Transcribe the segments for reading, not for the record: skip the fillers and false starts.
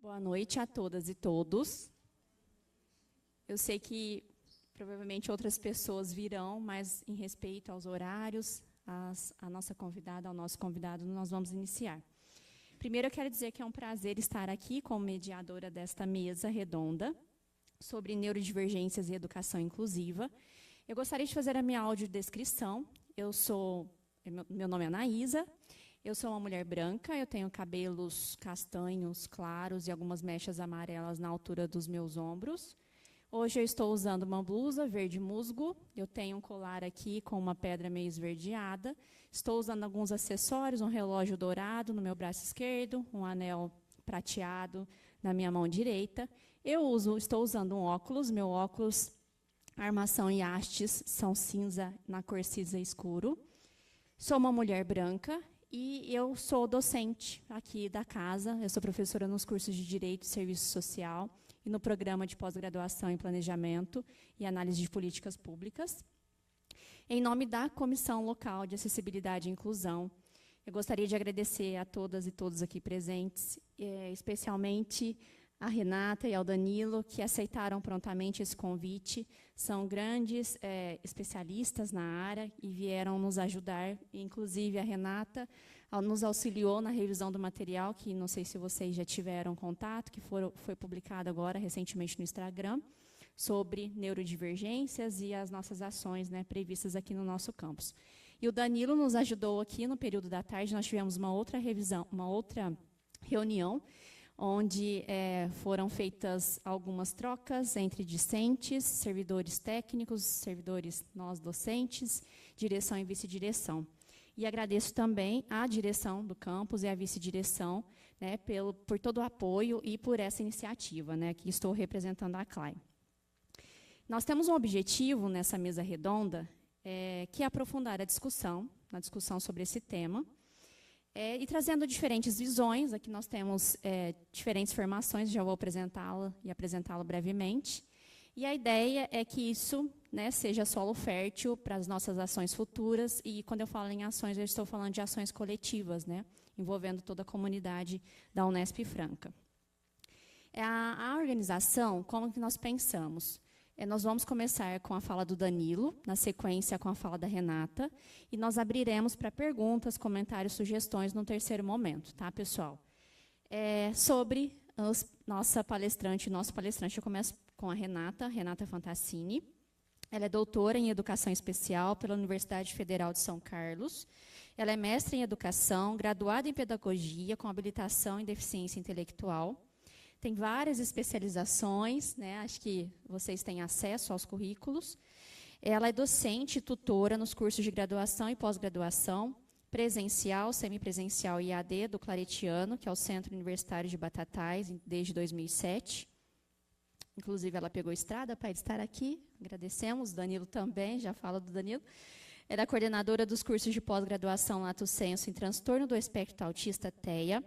Boa noite a todas e todos. Eu sei que provavelmente outras pessoas virão, mas em respeito aos horários, a nossa convidada, ao nosso convidado, nós vamos iniciar. Primeiro, eu quero dizer que é um prazer estar aqui como mediadora desta mesa redonda sobre neurodivergências e educação inclusiva. Eu gostaria de fazer a minha audiodescrição. Meu nome é Anaísa. Eu sou uma mulher branca, eu tenho cabelos castanhos, claros e algumas mechas amarelas na altura dos meus ombros. Hoje eu estou usando uma blusa verde musgo, eu tenho um colar aqui com uma pedra meio esverdeada. Estou usando alguns acessórios, um relógio dourado no meu braço esquerdo, um anel prateado na minha mão direita. Estou usando um óculos, meu óculos, armação e hastes são cinza na cor cinza escuro. Sou uma mulher branca. E eu sou docente aqui da casa, eu sou professora nos cursos de Direito e Serviço Social e no programa de pós-graduação em Planejamento e Análise de Políticas Públicas. Em nome da Comissão Local de Acessibilidade e Inclusão, eu gostaria de agradecer a todas e todos aqui presentes, especialmente a Renata e ao Danilo, que aceitaram prontamente esse convite. São grandes especialistas na área e vieram nos ajudar. Inclusive, a Renata nos auxiliou na revisão do material, que não sei se vocês já tiveram contato, que foi publicado agora, recentemente, no Instagram, sobre neurodivergências e as nossas ações, né, previstas aqui no nosso campus. E o Danilo nos ajudou aqui no período da tarde, nós tivemos uma outra revisão, uma outra reunião, onde foram feitas algumas trocas entre discentes, servidores técnicos, servidores nós docentes, direção e vice-direção. E agradeço também à direção do campus e à vice-direção, né, por todo o apoio e por essa iniciativa, né, que estou representando a CLAI. Nós temos um objetivo nessa mesa redonda, que é aprofundar a discussão sobre esse tema, e trazendo diferentes visões. Aqui nós temos diferentes formações, já vou apresentá-la brevemente. E a ideia é que isso, né, seja solo fértil para as nossas ações futuras, e quando eu falo em ações, eu estou falando de ações coletivas, né, envolvendo toda a comunidade da Unesp Franca. A organização, como que nós pensamos? Nós vamos começar com a fala do Danilo, na sequência com a fala da Renata, e nós abriremos para perguntas, comentários, sugestões no terceiro momento, tá, pessoal? Sobre nosso palestrante, eu começo com a Renata Fantassini. Ela é doutora em Educação Especial pela Universidade Federal de São Carlos. Ela é mestre em Educação, graduada em Pedagogia, com habilitação em Deficiência Intelectual. Tem várias especializações, né? Acho que vocês têm acesso aos currículos. Ela é docente e tutora nos cursos de graduação e pós-graduação, presencial, semipresencial e EAD do Claretiano, que é o Centro Universitário de Batatais, desde 2007. Inclusive, ela pegou estrada para estar aqui, agradecemos. Danilo também, já fala do Danilo. Ela é coordenadora dos cursos de pós-graduação Lato Sensu em Transtorno do Espectro Autista, TEA,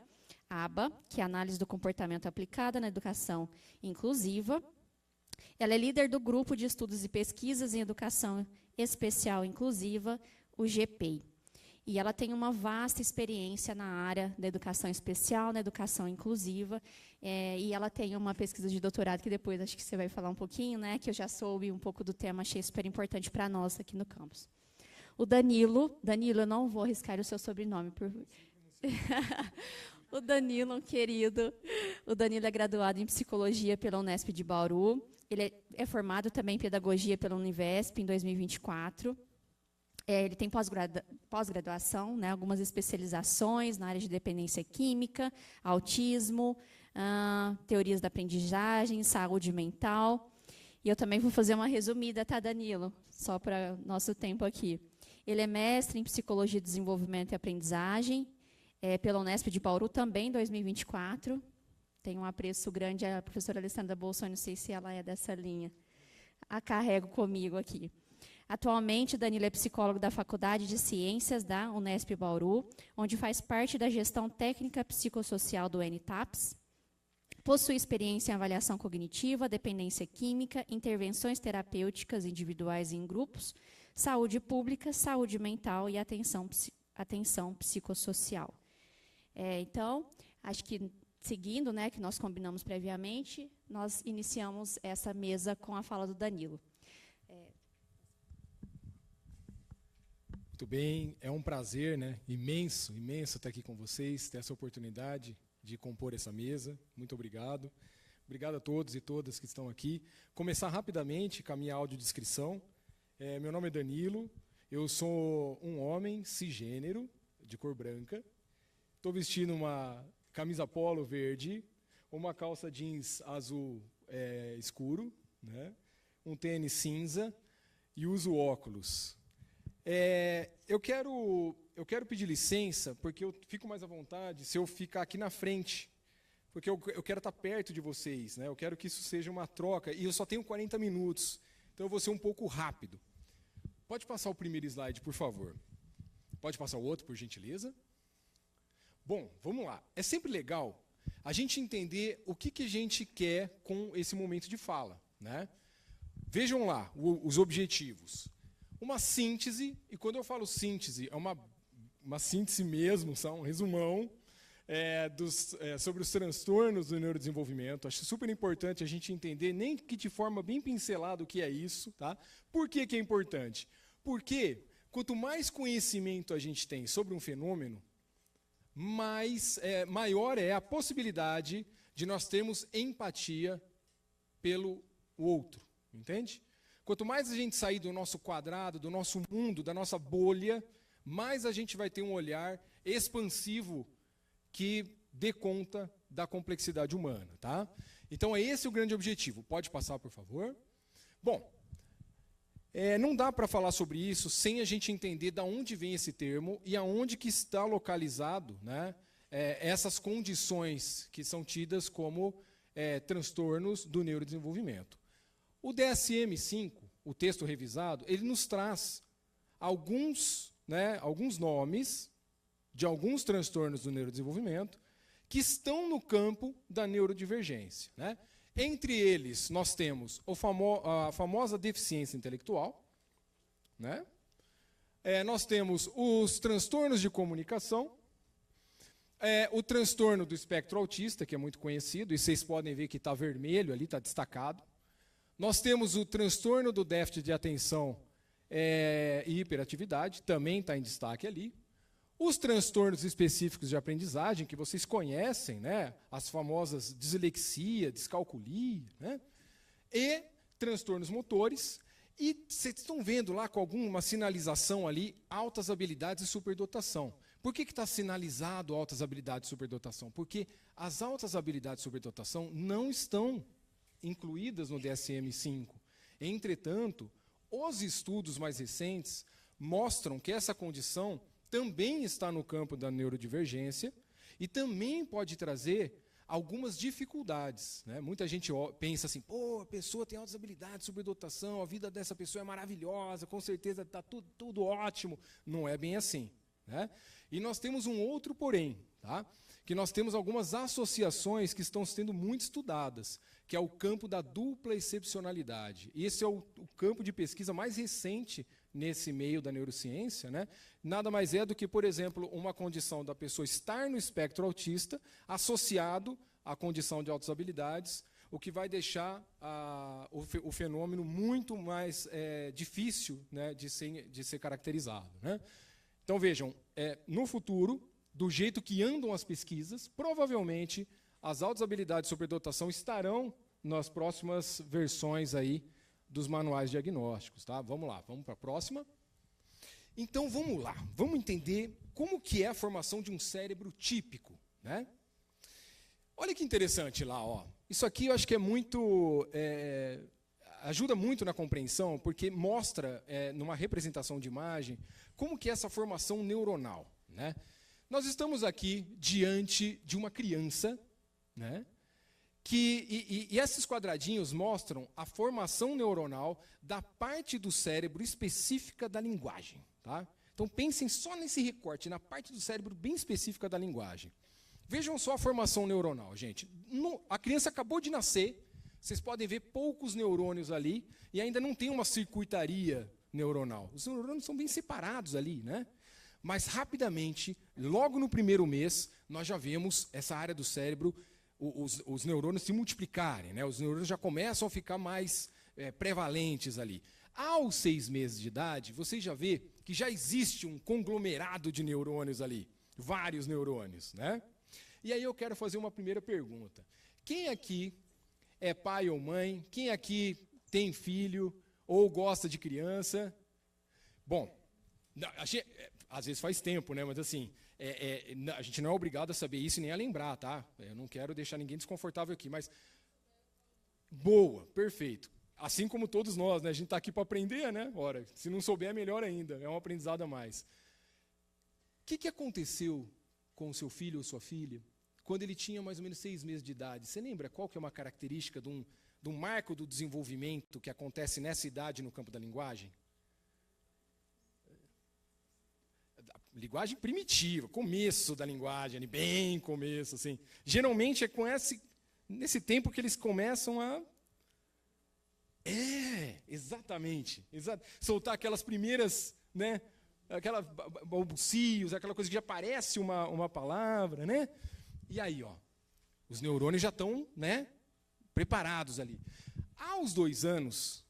ABA, que é Análise do Comportamento Aplicada na Educação Inclusiva. Ela é líder do Grupo de Estudos e Pesquisas em Educação Especial Inclusiva, o GPEI. E ela tem uma vasta experiência na área da educação especial, na educação inclusiva, e ela tem uma pesquisa de doutorado, que depois acho que você vai falar um pouquinho, né, que eu já soube um pouco do tema, achei super importante para nós aqui no campus. O Danilo, eu não vou arriscar o seu sobrenome, por O Danilo, querido, o Danilo é graduado em Psicologia pela Unesp de Bauru. Ele é formado também em Pedagogia pela Univesp em 2024. Ele tem pós-graduação, né, algumas especializações na área de dependência química, autismo, teorias da aprendizagem, saúde mental. E eu também vou fazer uma resumida, tá, Danilo? Só para nosso tempo aqui. Ele é mestre em Psicologia, Desenvolvimento e Aprendizagem, pela Unesp de Bauru, também em 2024. Tenho um apreço grande à professora Alessandra Bolsonaro, não sei se ela é dessa linha. A carrego comigo aqui. Atualmente, Danilo é psicólogo da Faculdade de Ciências da Unesp Bauru, onde faz parte da gestão técnica psicossocial do NTAPS. Possui experiência em avaliação cognitiva, dependência química, intervenções terapêuticas individuais e em grupos, saúde pública, saúde mental e atenção psicossocial. Então, acho que seguindo, né, que nós combinamos previamente, nós iniciamos essa mesa com a fala do Danilo. Muito bem, é um prazer, né, imenso estar aqui com vocês, ter essa oportunidade de compor essa mesa. Muito obrigado. Obrigado a todos e todas que estão aqui. Começar rapidamente com a minha audiodescrição. Meu nome é Danilo, eu sou um homem cisgênero, de cor branca. Estou vestindo uma camisa polo verde, uma calça jeans azul escuro, né, um tênis cinza e uso óculos. Eu quero pedir licença, porque eu fico mais à vontade se eu ficar aqui na frente, porque eu quero estar perto de vocês, né? Eu quero que isso seja uma troca, e eu só tenho 40 minutos, então eu vou ser um pouco rápido. Pode passar o primeiro slide, por favor. Pode passar o outro, por gentileza. Bom, vamos lá. É sempre legal a gente entender o que a gente quer com esse momento de fala, né? Vejam lá os objetivos. Uma síntese, e quando eu falo síntese, é uma síntese mesmo, um resumão sobre os transtornos do neurodesenvolvimento. Acho super importante a gente entender, nem que de forma bem pincelada, o que é isso. Tá? Por que é importante? Porque quanto mais conhecimento a gente tem sobre um fenômeno, maior é a possibilidade de nós termos empatia pelo outro. Entende? Quanto mais a gente sair do nosso quadrado, do nosso mundo, da nossa bolha, mais a gente vai ter um olhar expansivo que dê conta da complexidade humana. Tá? Então, é esse o grande objetivo. Pode passar, por favor? Bom, não dá para falar sobre isso sem a gente entender de onde vem esse termo e aonde que está localizado, né, essas condições que são tidas como transtornos do neurodesenvolvimento. O DSM-5, o texto revisado, ele nos traz alguns nomes de alguns transtornos do neurodesenvolvimento que estão no campo da neurodivergência. Né? Entre eles, nós temos a famosa deficiência intelectual, né? Nós temos os transtornos de comunicação, o transtorno do espectro autista, que é muito conhecido, e vocês podem ver que está vermelho ali, está destacado. Nós temos o transtorno do déficit de atenção e hiperatividade, também está em destaque ali. Os transtornos específicos de aprendizagem, que vocês conhecem, né? As famosas dislexia, descalculia, né? E transtornos motores. E vocês estão vendo lá com alguma sinalização ali, altas habilidades e superdotação. Por que está sinalizado altas habilidades e superdotação? Porque as altas habilidades e superdotação não estão incluídas no DSM-5. Entretanto, os estudos mais recentes mostram que essa condição também está no campo da neurodivergência e também pode trazer algumas dificuldades. Né? Muita gente pensa assim, pô, a pessoa tem altas habilidades, superdotação, a vida dessa pessoa é maravilhosa, com certeza está tudo ótimo. Não é bem assim. Né? E nós temos um outro porém, tá? Que nós temos algumas associações que estão sendo muito estudadas, que é o campo da dupla excepcionalidade. Esse é o campo de pesquisa mais recente nesse meio da neurociência. Né? Nada mais é do que, por exemplo, uma condição da pessoa estar no espectro autista associado à condição de altas habilidades, o que vai deixar o fenômeno muito mais difícil, né, de ser caracterizado. Né? Então, vejam, no futuro, do jeito que andam as pesquisas, provavelmente as altas habilidades de superdotação estarão nas próximas versões aí dos manuais diagnósticos. Tá? Vamos lá, vamos para a próxima. Então, vamos lá, vamos entender como que é a formação de um cérebro típico. Né? Olha que interessante lá. Ó. Isso aqui eu acho que é muito... ajuda muito na compreensão, porque mostra, numa representação de imagem, como que é essa formação neuronal. Né? Nós estamos aqui diante de uma criança, né, e esses quadradinhos mostram a formação neuronal da parte do cérebro específica da linguagem. Tá? Então, pensem só nesse recorte, na parte do cérebro bem específica da linguagem. Vejam só a formação neuronal, gente. A criança acabou de nascer, vocês podem ver poucos neurônios ali, e ainda não tem uma circuitaria neuronal. Os neurônios são bem separados ali, né? Mas, rapidamente, logo no primeiro mês, nós já vemos essa área do cérebro os neurônios se multiplicarem, né? Os neurônios já começam a ficar mais prevalentes ali. Aos 6 meses de idade, você já vê que já existe um conglomerado de neurônios ali, vários neurônios, né? E aí eu quero fazer uma primeira pergunta. Quem aqui é pai ou mãe? Quem aqui tem filho ou gosta de criança? Bom, às vezes faz tempo, né? Mas assim, a gente não é obrigado a saber isso nem a lembrar, tá? Eu não quero deixar ninguém desconfortável aqui, mas... Boa, perfeito. Assim como todos nós, né? A gente está aqui para aprender, né? Ora, se não souber, é melhor ainda. É um aprendizado a mais. O que aconteceu com o seu filho ou sua filha quando ele tinha mais ou menos 6 meses de idade? Você lembra qual que é uma característica de um marco do desenvolvimento que acontece nessa idade no campo da linguagem? Linguagem primitiva, começo da linguagem, bem começo, assim. Geralmente é nesse tempo que eles começam a... exatamente. Soltar aquelas primeiras, né? Aquelas balbucios, aquela coisa que já parece uma palavra, né? E aí, ó, os neurônios já estão, né, preparados ali. Aos 2 anos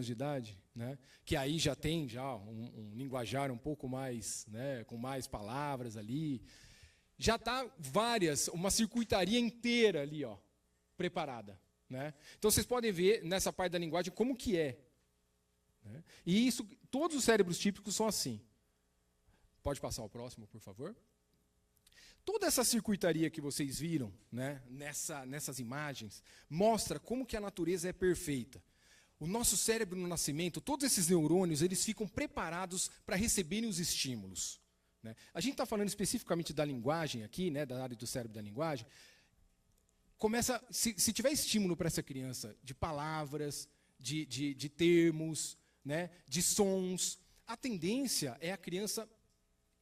de idade, né, que aí já tem um linguajar um pouco mais, né, com mais palavras ali, já está uma circuitaria inteira ali, ó, preparada, né? Então vocês podem ver nessa parte da linguagem como que é, né? E isso, todos os cérebros típicos são assim. Pode passar o próximo, por favor? Toda essa circuitaria que vocês viram, né, nessas imagens, mostra como que a natureza é perfeita. O nosso cérebro no nascimento, todos esses neurônios, eles ficam preparados para receberem os estímulos, né? A gente está falando especificamente da linguagem aqui, né, da área do cérebro da linguagem. Se tiver estímulo para essa criança de palavras, de termos, né, de sons, a tendência é a criança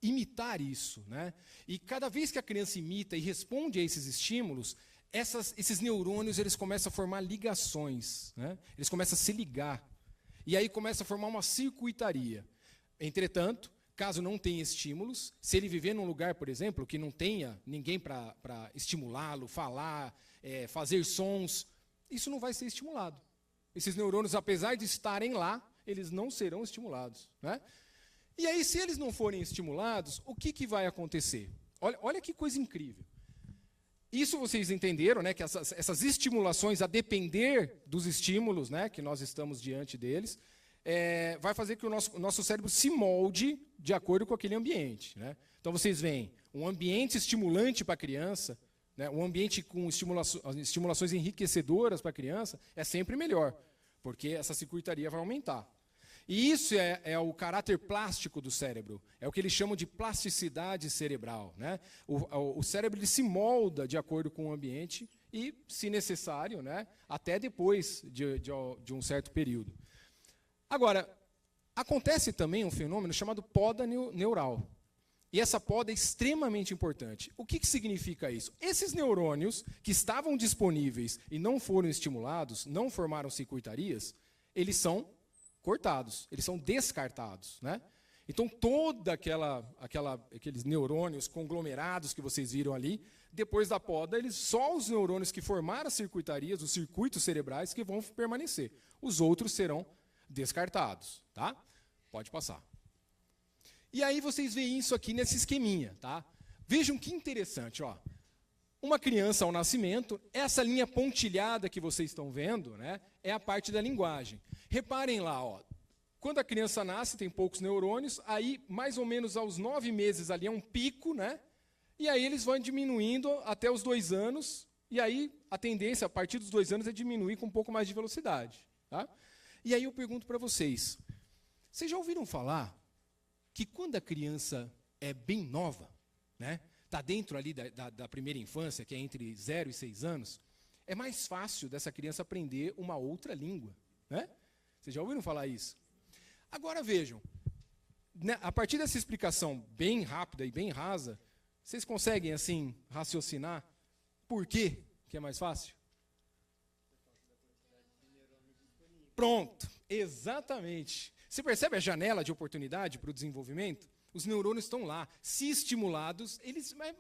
imitar isso, né? E cada vez que a criança imita e responde a esses estímulos, esses neurônios eles começam a formar ligações, né? Eles começam a se ligar. E aí começa a formar uma circuitaria. Entretanto, caso não tenha estímulos, se ele viver num lugar, por exemplo, que não tenha ninguém para estimulá-lo, falar, fazer sons, isso não vai ser estimulado. Esses neurônios, apesar de estarem lá, eles não serão estimulados, né? E aí, se eles não forem estimulados, o que vai acontecer? Olha que coisa incrível. Isso vocês entenderam, né, que essas estimulações, a depender dos estímulos, né, que nós estamos diante deles, vai fazer que o nosso cérebro se molde de acordo com aquele ambiente, né? Então, vocês veem um ambiente estimulante para a criança, né, um ambiente com estimulações enriquecedoras para a criança, é sempre melhor, porque essa circuitaria vai aumentar. E isso é o caráter plástico do cérebro, é o que eles chamam de plasticidade cerebral, né? O cérebro ele se molda de acordo com o ambiente e, se necessário, né, até depois de um certo período. Agora, acontece também um fenômeno chamado poda neural. E essa poda é extremamente importante. O que significa isso? Esses neurônios que estavam disponíveis e não foram estimulados, não formaram circuitarias, eles são cortados, eles são descartados, né? Então, aqueles neurônios conglomerados que vocês viram ali, depois da poda, só os neurônios que formaram as circuitarias, os circuitos cerebrais, que vão permanecer. Os outros serão descartados, tá? Pode passar. E aí vocês veem isso aqui nesse esqueminha, tá? Vejam que interessante, ó. Uma criança ao nascimento, essa linha pontilhada que vocês estão vendo, né, é a parte da linguagem. Reparem lá, ó, quando a criança nasce, tem poucos neurônios, aí mais ou menos aos 9 meses ali é um pico, né? E aí eles vão diminuindo até os 2 anos, e aí a tendência a partir dos 2 anos é diminuir com um pouco mais de velocidade, tá? E aí eu pergunto para vocês já ouviram falar que quando a criança é bem nova, né? Está dentro ali da primeira infância, que é entre 0 e 6 anos, é mais fácil dessa criança aprender uma outra língua, né? Vocês já ouviram falar isso? Agora vejam, né, a partir dessa explicação bem rápida e bem rasa, vocês conseguem, assim, raciocinar por quê que é mais fácil? Pronto, exatamente. Você percebe a janela de oportunidade para o desenvolvimento? Os neurônios estão lá. Se estimulados,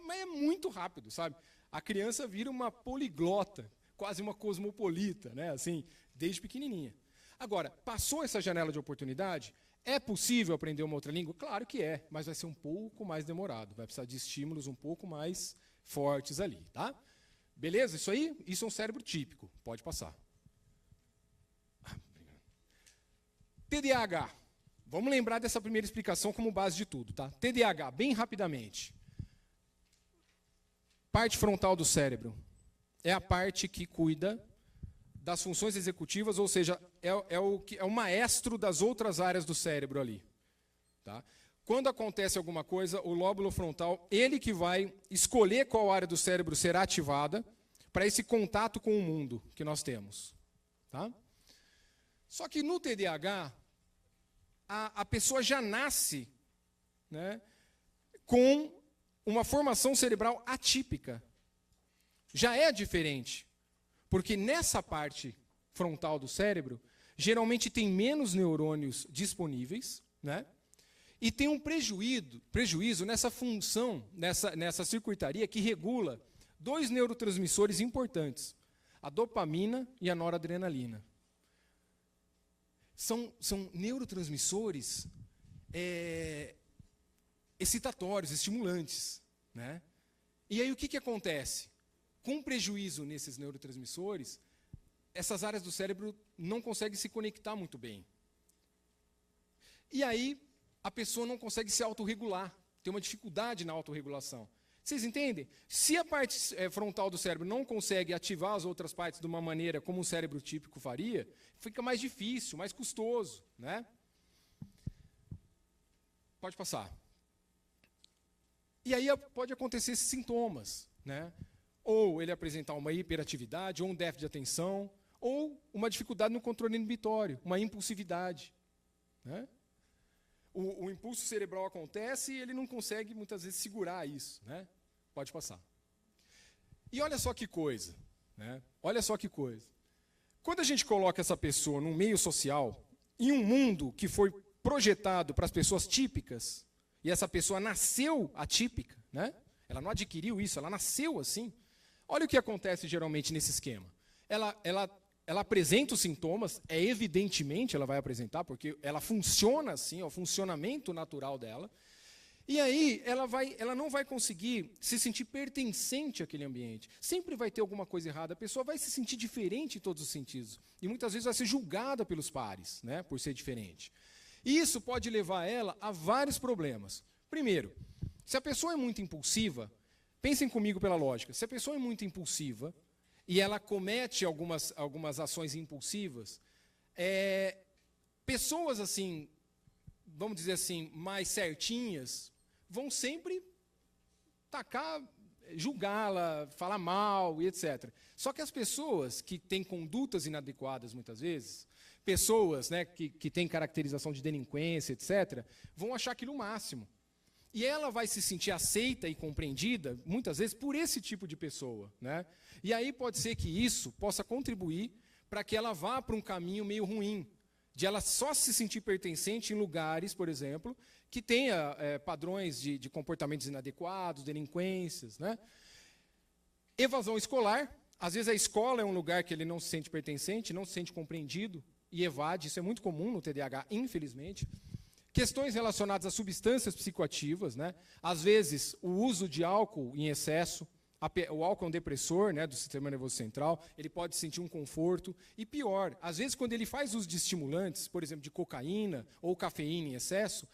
mas é muito rápido, sabe? A criança vira uma poliglota, quase uma cosmopolita, né? Assim, desde pequenininha. Agora, passou essa janela de oportunidade, é possível aprender uma outra língua? Claro que é, mas vai ser um pouco mais demorado. Vai precisar de estímulos um pouco mais fortes ali, tá? Beleza? Isso aí? Isso é um cérebro típico. Pode passar. TDAH. Vamos lembrar dessa primeira explicação como base de tudo, tá? TDAH, bem rapidamente. Parte frontal do cérebro é a parte que cuida das funções executivas, ou seja, é o maestro das outras áreas do cérebro ali. Tá? Quando acontece alguma coisa, o lóbulo frontal, ele que vai escolher qual área do cérebro será ativada para esse contato com o mundo que nós temos. Tá? Só que no TDAH, a pessoa já nasce, né, com uma formação cerebral atípica. Já é diferente. Porque nessa parte frontal do cérebro, geralmente tem menos neurônios disponíveis, né? E tem um prejuízo nessa função, nessa circuitaria que regula 2 neurotransmissores importantes, a dopamina e a noradrenalina. São neurotransmissores excitatórios, estimulantes, né? E aí o que acontece? Com prejuízo nesses neurotransmissores, essas áreas do cérebro não conseguem se conectar muito bem. E aí, a pessoa não consegue se autorregular, tem uma dificuldade na autorregulação. Vocês entendem? Se a parte frontal do cérebro não consegue ativar as outras partes de uma maneira como um cérebro típico faria, fica mais difícil, mais custoso, né? Pode passar. E aí pode acontecer esses sintomas, né? Ou ele apresentar uma hiperatividade, ou um déficit de atenção, ou uma dificuldade no controle inibitório, uma impulsividade. Né? O impulso cerebral acontece e ele não consegue, muitas vezes, segurar isso. Né? Pode passar. E olha só que coisa. Né? Olha só que coisa. Quando a gente coloca essa pessoa num meio social, em um mundo que foi projetado para as pessoas típicas, e essa pessoa nasceu atípica, né? Ela não adquiriu isso, ela nasceu assim. Olha o que acontece geralmente nesse esquema. Ela apresenta os sintomas, evidentemente ela vai apresentar, porque ela funciona assim, é o funcionamento natural dela. E aí ela não vai conseguir se sentir pertencente àquele ambiente. Sempre vai ter alguma coisa errada, a pessoa vai se sentir diferente em todos os sentidos. E muitas vezes vai ser julgada pelos pares, né, por ser diferente. E isso pode levar ela a vários problemas. Primeiro, se a pessoa é muito impulsiva, pensem comigo pela lógica, se a pessoa é muito impulsiva e ela comete algumas ações impulsivas, pessoas assim, vamos dizer assim, mais certinhas, vão sempre julgá-la, falar mal e etc. Só que as pessoas que têm condutas inadequadas muitas vezes, pessoas, né, que têm caracterização de delinquência, etc., vão achar aquilo o máximo. E ela vai se sentir aceita e compreendida, muitas vezes, por esse tipo de pessoa. Né? E aí pode ser que isso possa contribuir para que ela vá para um caminho meio ruim, de ela só se sentir pertencente em lugares, por exemplo, que tenha padrões de comportamentos inadequados, delinquências. Né? Evasão escolar. Às vezes a escola é um lugar que ele não se sente pertencente, não se sente compreendido e evade. Isso é muito comum no TDAH, infelizmente. Questões relacionadas a substâncias psicoativas, né? Às vezes, o uso de álcool em excesso, o álcool é um depressor, né, do sistema nervoso central, ele pode sentir um conforto. E pior, às vezes, quando ele faz uso de estimulantes, por exemplo, de cocaína ou cafeína em excesso,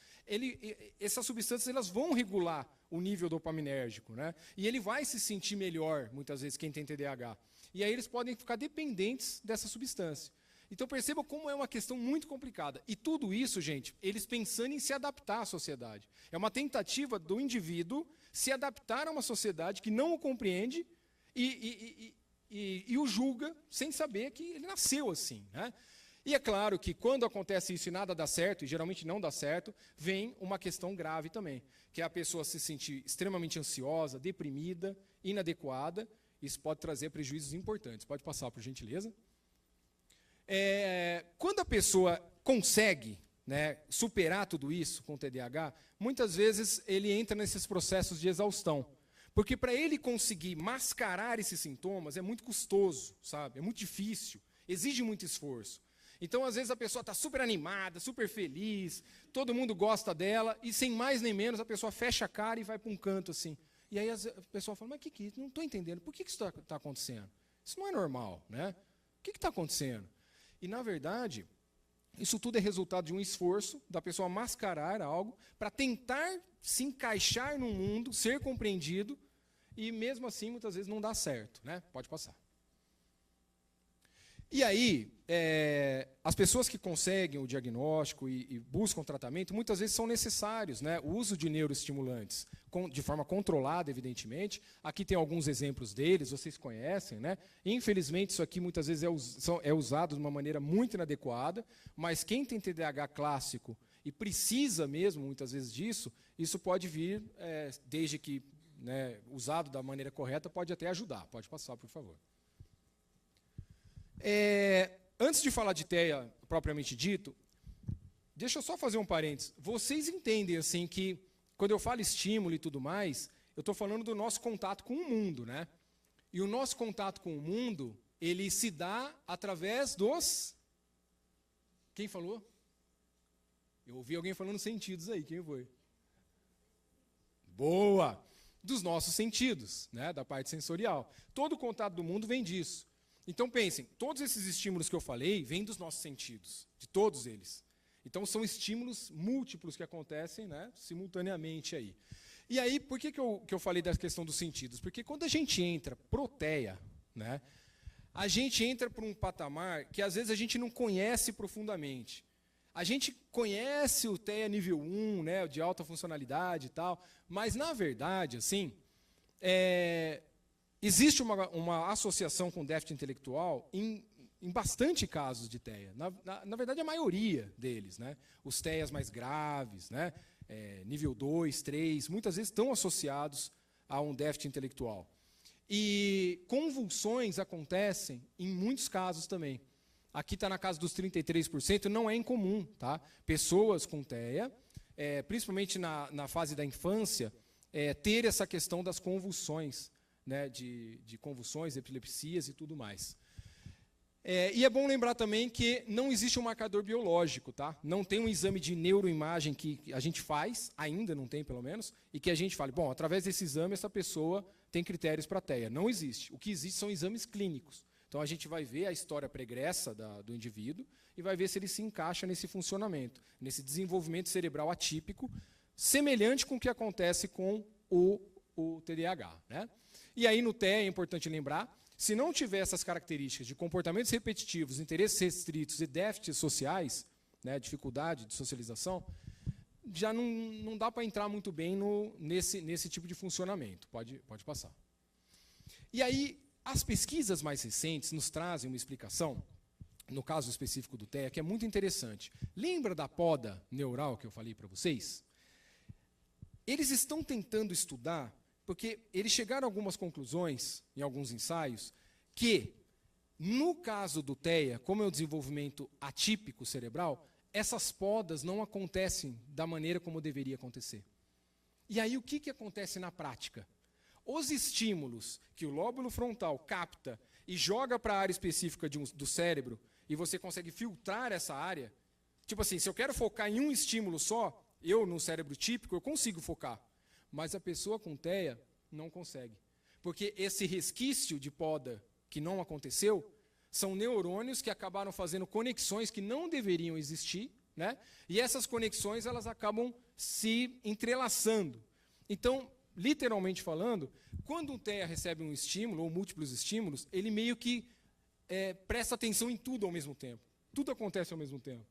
essas substâncias elas vão regular o nível dopaminérgico. Né? E ele vai se sentir melhor, muitas vezes, quem tem TDAH. E aí eles podem ficar dependentes dessa substância. Então perceba como é uma questão muito complicada. E tudo isso, gente, eles pensando em se adaptar à sociedade. É uma tentativa do indivíduo se adaptar a uma sociedade que não o compreende e o julga sem saber que ele nasceu assim. Né? E é claro que quando acontece isso e nada dá certo, e geralmente não dá certo, vem uma questão grave também, que é a pessoa se sentir extremamente ansiosa, deprimida, inadequada. Isso pode trazer prejuízos importantes. Pode passar, por gentileza. Quando a pessoa consegue, né, superar tudo isso com o TDAH, muitas vezes ele entra nesses processos de exaustão. Porque para ele conseguir mascarar esses sintomas é muito custoso, sabe? É muito difícil, exige muito esforço. Então, às vezes, a pessoa está super animada, super feliz, todo mundo gosta dela, e sem mais nem menos, a pessoa fecha a cara e vai para um canto assim. E aí a pessoa fala, mas que não estou entendendo, por que isso está acontecendo? Isso não é normal, né? O que está acontecendo? E, na verdade, isso tudo é resultado de um esforço da pessoa mascarar algo para tentar se encaixar no mundo, ser compreendido, e mesmo assim, muitas vezes, não dá certo, né? Pode passar. E aí, as pessoas que conseguem o diagnóstico e buscam tratamento, muitas vezes são necessários, né? O uso de neuroestimulantes, de forma controlada, evidentemente. Aqui tem alguns exemplos deles, vocês conhecem, né? Infelizmente, isso aqui muitas vezes é usado de uma maneira muito inadequada, mas quem tem TDAH clássico e precisa mesmo, muitas vezes, disso, isso pode vir, desde que, né, usado da maneira correta, pode até ajudar. Pode passar, por favor. Antes de falar de TEA propriamente dito, deixa eu só fazer um parênteses. Vocês entendem assim que, quando eu falo estímulo e tudo mais, eu estou falando do nosso contato com o mundo, né? E o nosso contato com o mundo, ele se dá através dos... Quem falou? Eu ouvi alguém falando sentidos aí, quem foi? Boa! Dos nossos sentidos, né? Da parte sensorial. Todo o contato do mundo vem disso. Então, pensem, todos esses estímulos que eu falei vêm dos nossos sentidos, de todos eles. Então, são estímulos múltiplos que acontecem, né, simultaneamente aí. E aí, por que eu falei da questão dos sentidos? Porque quando a gente entra pro TEA, né, a gente entra para um patamar que, às vezes, a gente não conhece profundamente. A gente conhece o TEA nível 1, né, de alta funcionalidade e tal, mas, na verdade, assim, existe uma associação com déficit intelectual em bastante casos de TEA. Na verdade, a maioria deles. Né? Os TEAs mais graves, né? Nível 2, 3, muitas vezes estão associados a um déficit intelectual. E convulsões acontecem em muitos casos também. Aqui está na casa dos 33%, não é incomum. Tá? Pessoas com TEA, principalmente na fase da infância, ter essa questão das convulsões, né, de convulsões, epilepsias e tudo mais. E é bom lembrar também que não existe um marcador biológico, tá? Não tem um exame de neuroimagem que a gente faz, ainda não tem pelo menos, e que a gente fale, bom, através desse exame essa pessoa tem critérios para TEA. Não existe. O que existe são exames clínicos. Então a gente vai ver a história pregressa do indivíduo e vai ver se ele se encaixa nesse funcionamento, nesse desenvolvimento cerebral atípico, semelhante com o que acontece com o TDAH, né? E aí, no TEA, é importante lembrar, se não tiver essas características de comportamentos repetitivos, interesses restritos e déficits sociais, né, dificuldade de socialização, já não dá para entrar muito bem nesse tipo de funcionamento. Pode passar. E aí, as pesquisas mais recentes nos trazem uma explicação, no caso específico do TEA, que é muito interessante. Lembra da poda neural que eu falei para vocês? Eles estão tentando estudar, porque eles chegaram a algumas conclusões, em alguns ensaios, que, no caso do TEA, como é o desenvolvimento atípico cerebral, essas podas não acontecem da maneira como deveria acontecer. E aí, o que acontece na prática? Os estímulos que o lóbulo frontal capta e joga para a área específica do cérebro, e você consegue filtrar essa área, tipo assim, se eu quero focar em um estímulo só, eu, no cérebro típico, eu consigo focar. Mas a pessoa com TEA não consegue. Porque esse resquício de poda que não aconteceu são neurônios que acabaram fazendo conexões que não deveriam existir, né? E essas conexões elas acabam se entrelaçando. Então, literalmente falando, quando um TEA recebe um estímulo ou múltiplos estímulos, ele meio que presta atenção em tudo ao mesmo tempo. Tudo acontece ao mesmo tempo.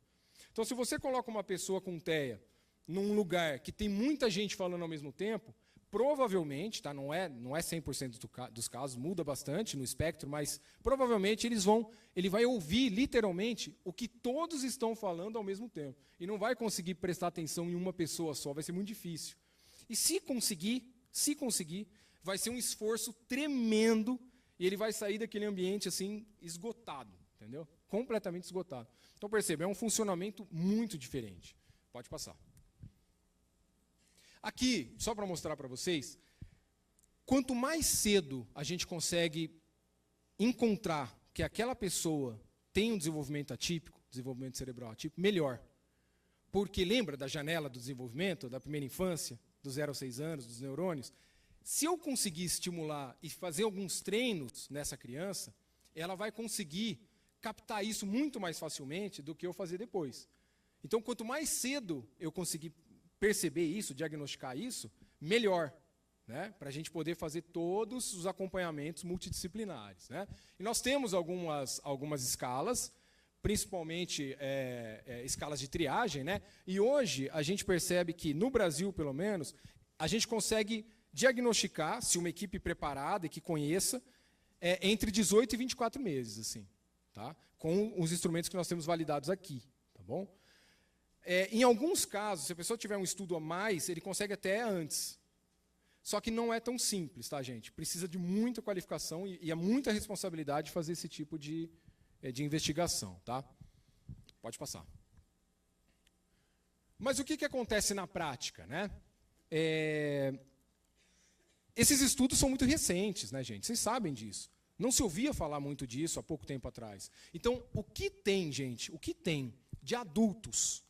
Então, se você coloca uma pessoa com TEA num lugar que tem muita gente falando ao mesmo tempo, provavelmente, tá, não é 100% dos casos, muda bastante no espectro, mas provavelmente ele vai ouvir literalmente o que todos estão falando ao mesmo tempo. E não vai conseguir prestar atenção em uma pessoa só, vai ser muito difícil. E se conseguir, vai ser um esforço tremendo e ele vai sair daquele ambiente assim esgotado, entendeu? completamente esgotado. Então, perceba, é um funcionamento muito diferente. Pode passar. Aqui, só para mostrar para vocês, quanto mais cedo a gente consegue encontrar que aquela pessoa tem um desenvolvimento atípico, desenvolvimento cerebral atípico, melhor. Porque lembra da janela do desenvolvimento, da primeira infância, dos 0 aos 6 anos, dos neurônios? Se eu conseguir estimular e fazer alguns treinos nessa criança, ela vai conseguir captar isso muito mais facilmente do que eu fazer depois. Então, quanto mais cedo eu conseguir perceber isso, diagnosticar isso, melhor, né? Para a gente poder fazer todos os acompanhamentos multidisciplinares, né? E nós temos algumas escalas, principalmente escalas de triagem, né? E hoje a gente percebe que, no Brasil, pelo menos, a gente consegue diagnosticar, se uma equipe preparada e que conheça, entre 18 e 24 meses, assim, tá? Com os instrumentos que nós temos validados aqui, tá bom? Em alguns casos, se a pessoa tiver um estudo a mais, ele consegue até antes. Só que não é tão simples, tá, gente? Precisa de muita qualificação e é muita responsabilidade fazer esse tipo de investigação, tá? Pode passar. Mas o que acontece na prática, né? Esses estudos são muito recentes, né, gente? Vocês sabem disso. Não se ouvia falar muito disso há pouco tempo atrás. Então, o que tem, gente? O que tem de adultos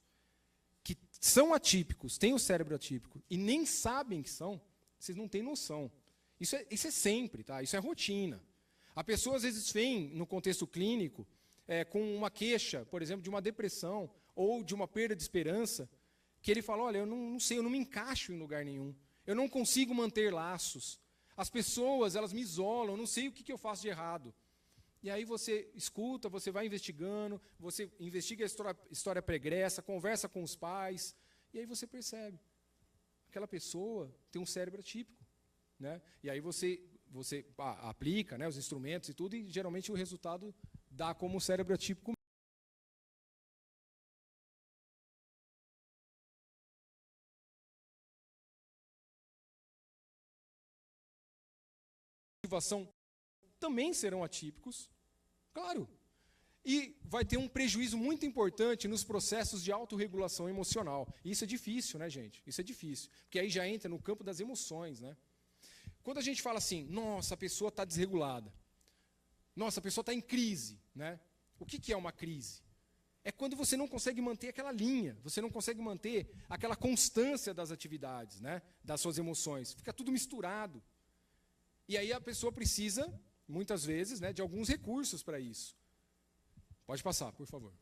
que são atípicos, têm o cérebro atípico e nem sabem que são, vocês não têm noção. Isso é sempre, tá? Isso é rotina. A pessoa, às vezes, vem, no contexto clínico, com uma queixa, por exemplo, de uma depressão ou de uma perda de esperança, que ele fala, olha, eu não sei, eu não me encaixo em lugar nenhum. Eu não consigo manter laços. As pessoas, elas me isolam, eu não sei o que eu faço de errado. E aí você escuta, você vai investigando, você investiga a história pregressa, conversa com os pais, e aí você percebe. Aquela pessoa tem um cérebro atípico, né? E aí você aplica, né, os instrumentos e tudo, e geralmente o resultado dá como cérebro atípico. Também serão atípicos, claro. E vai ter um prejuízo muito importante nos processos de autorregulação emocional. E isso é difícil, né, gente? Isso é difícil, porque aí já entra no campo das emoções, né? Quando a gente fala assim, nossa, a pessoa está desregulada, nossa, a pessoa está em crise, né? O que é uma crise? É quando você não consegue manter aquela linha, você não consegue manter aquela constância das atividades, né? Das suas emoções. Fica tudo misturado. E aí a pessoa precisa, muitas vezes, né, de alguns recursos para isso. Pode passar, por favor.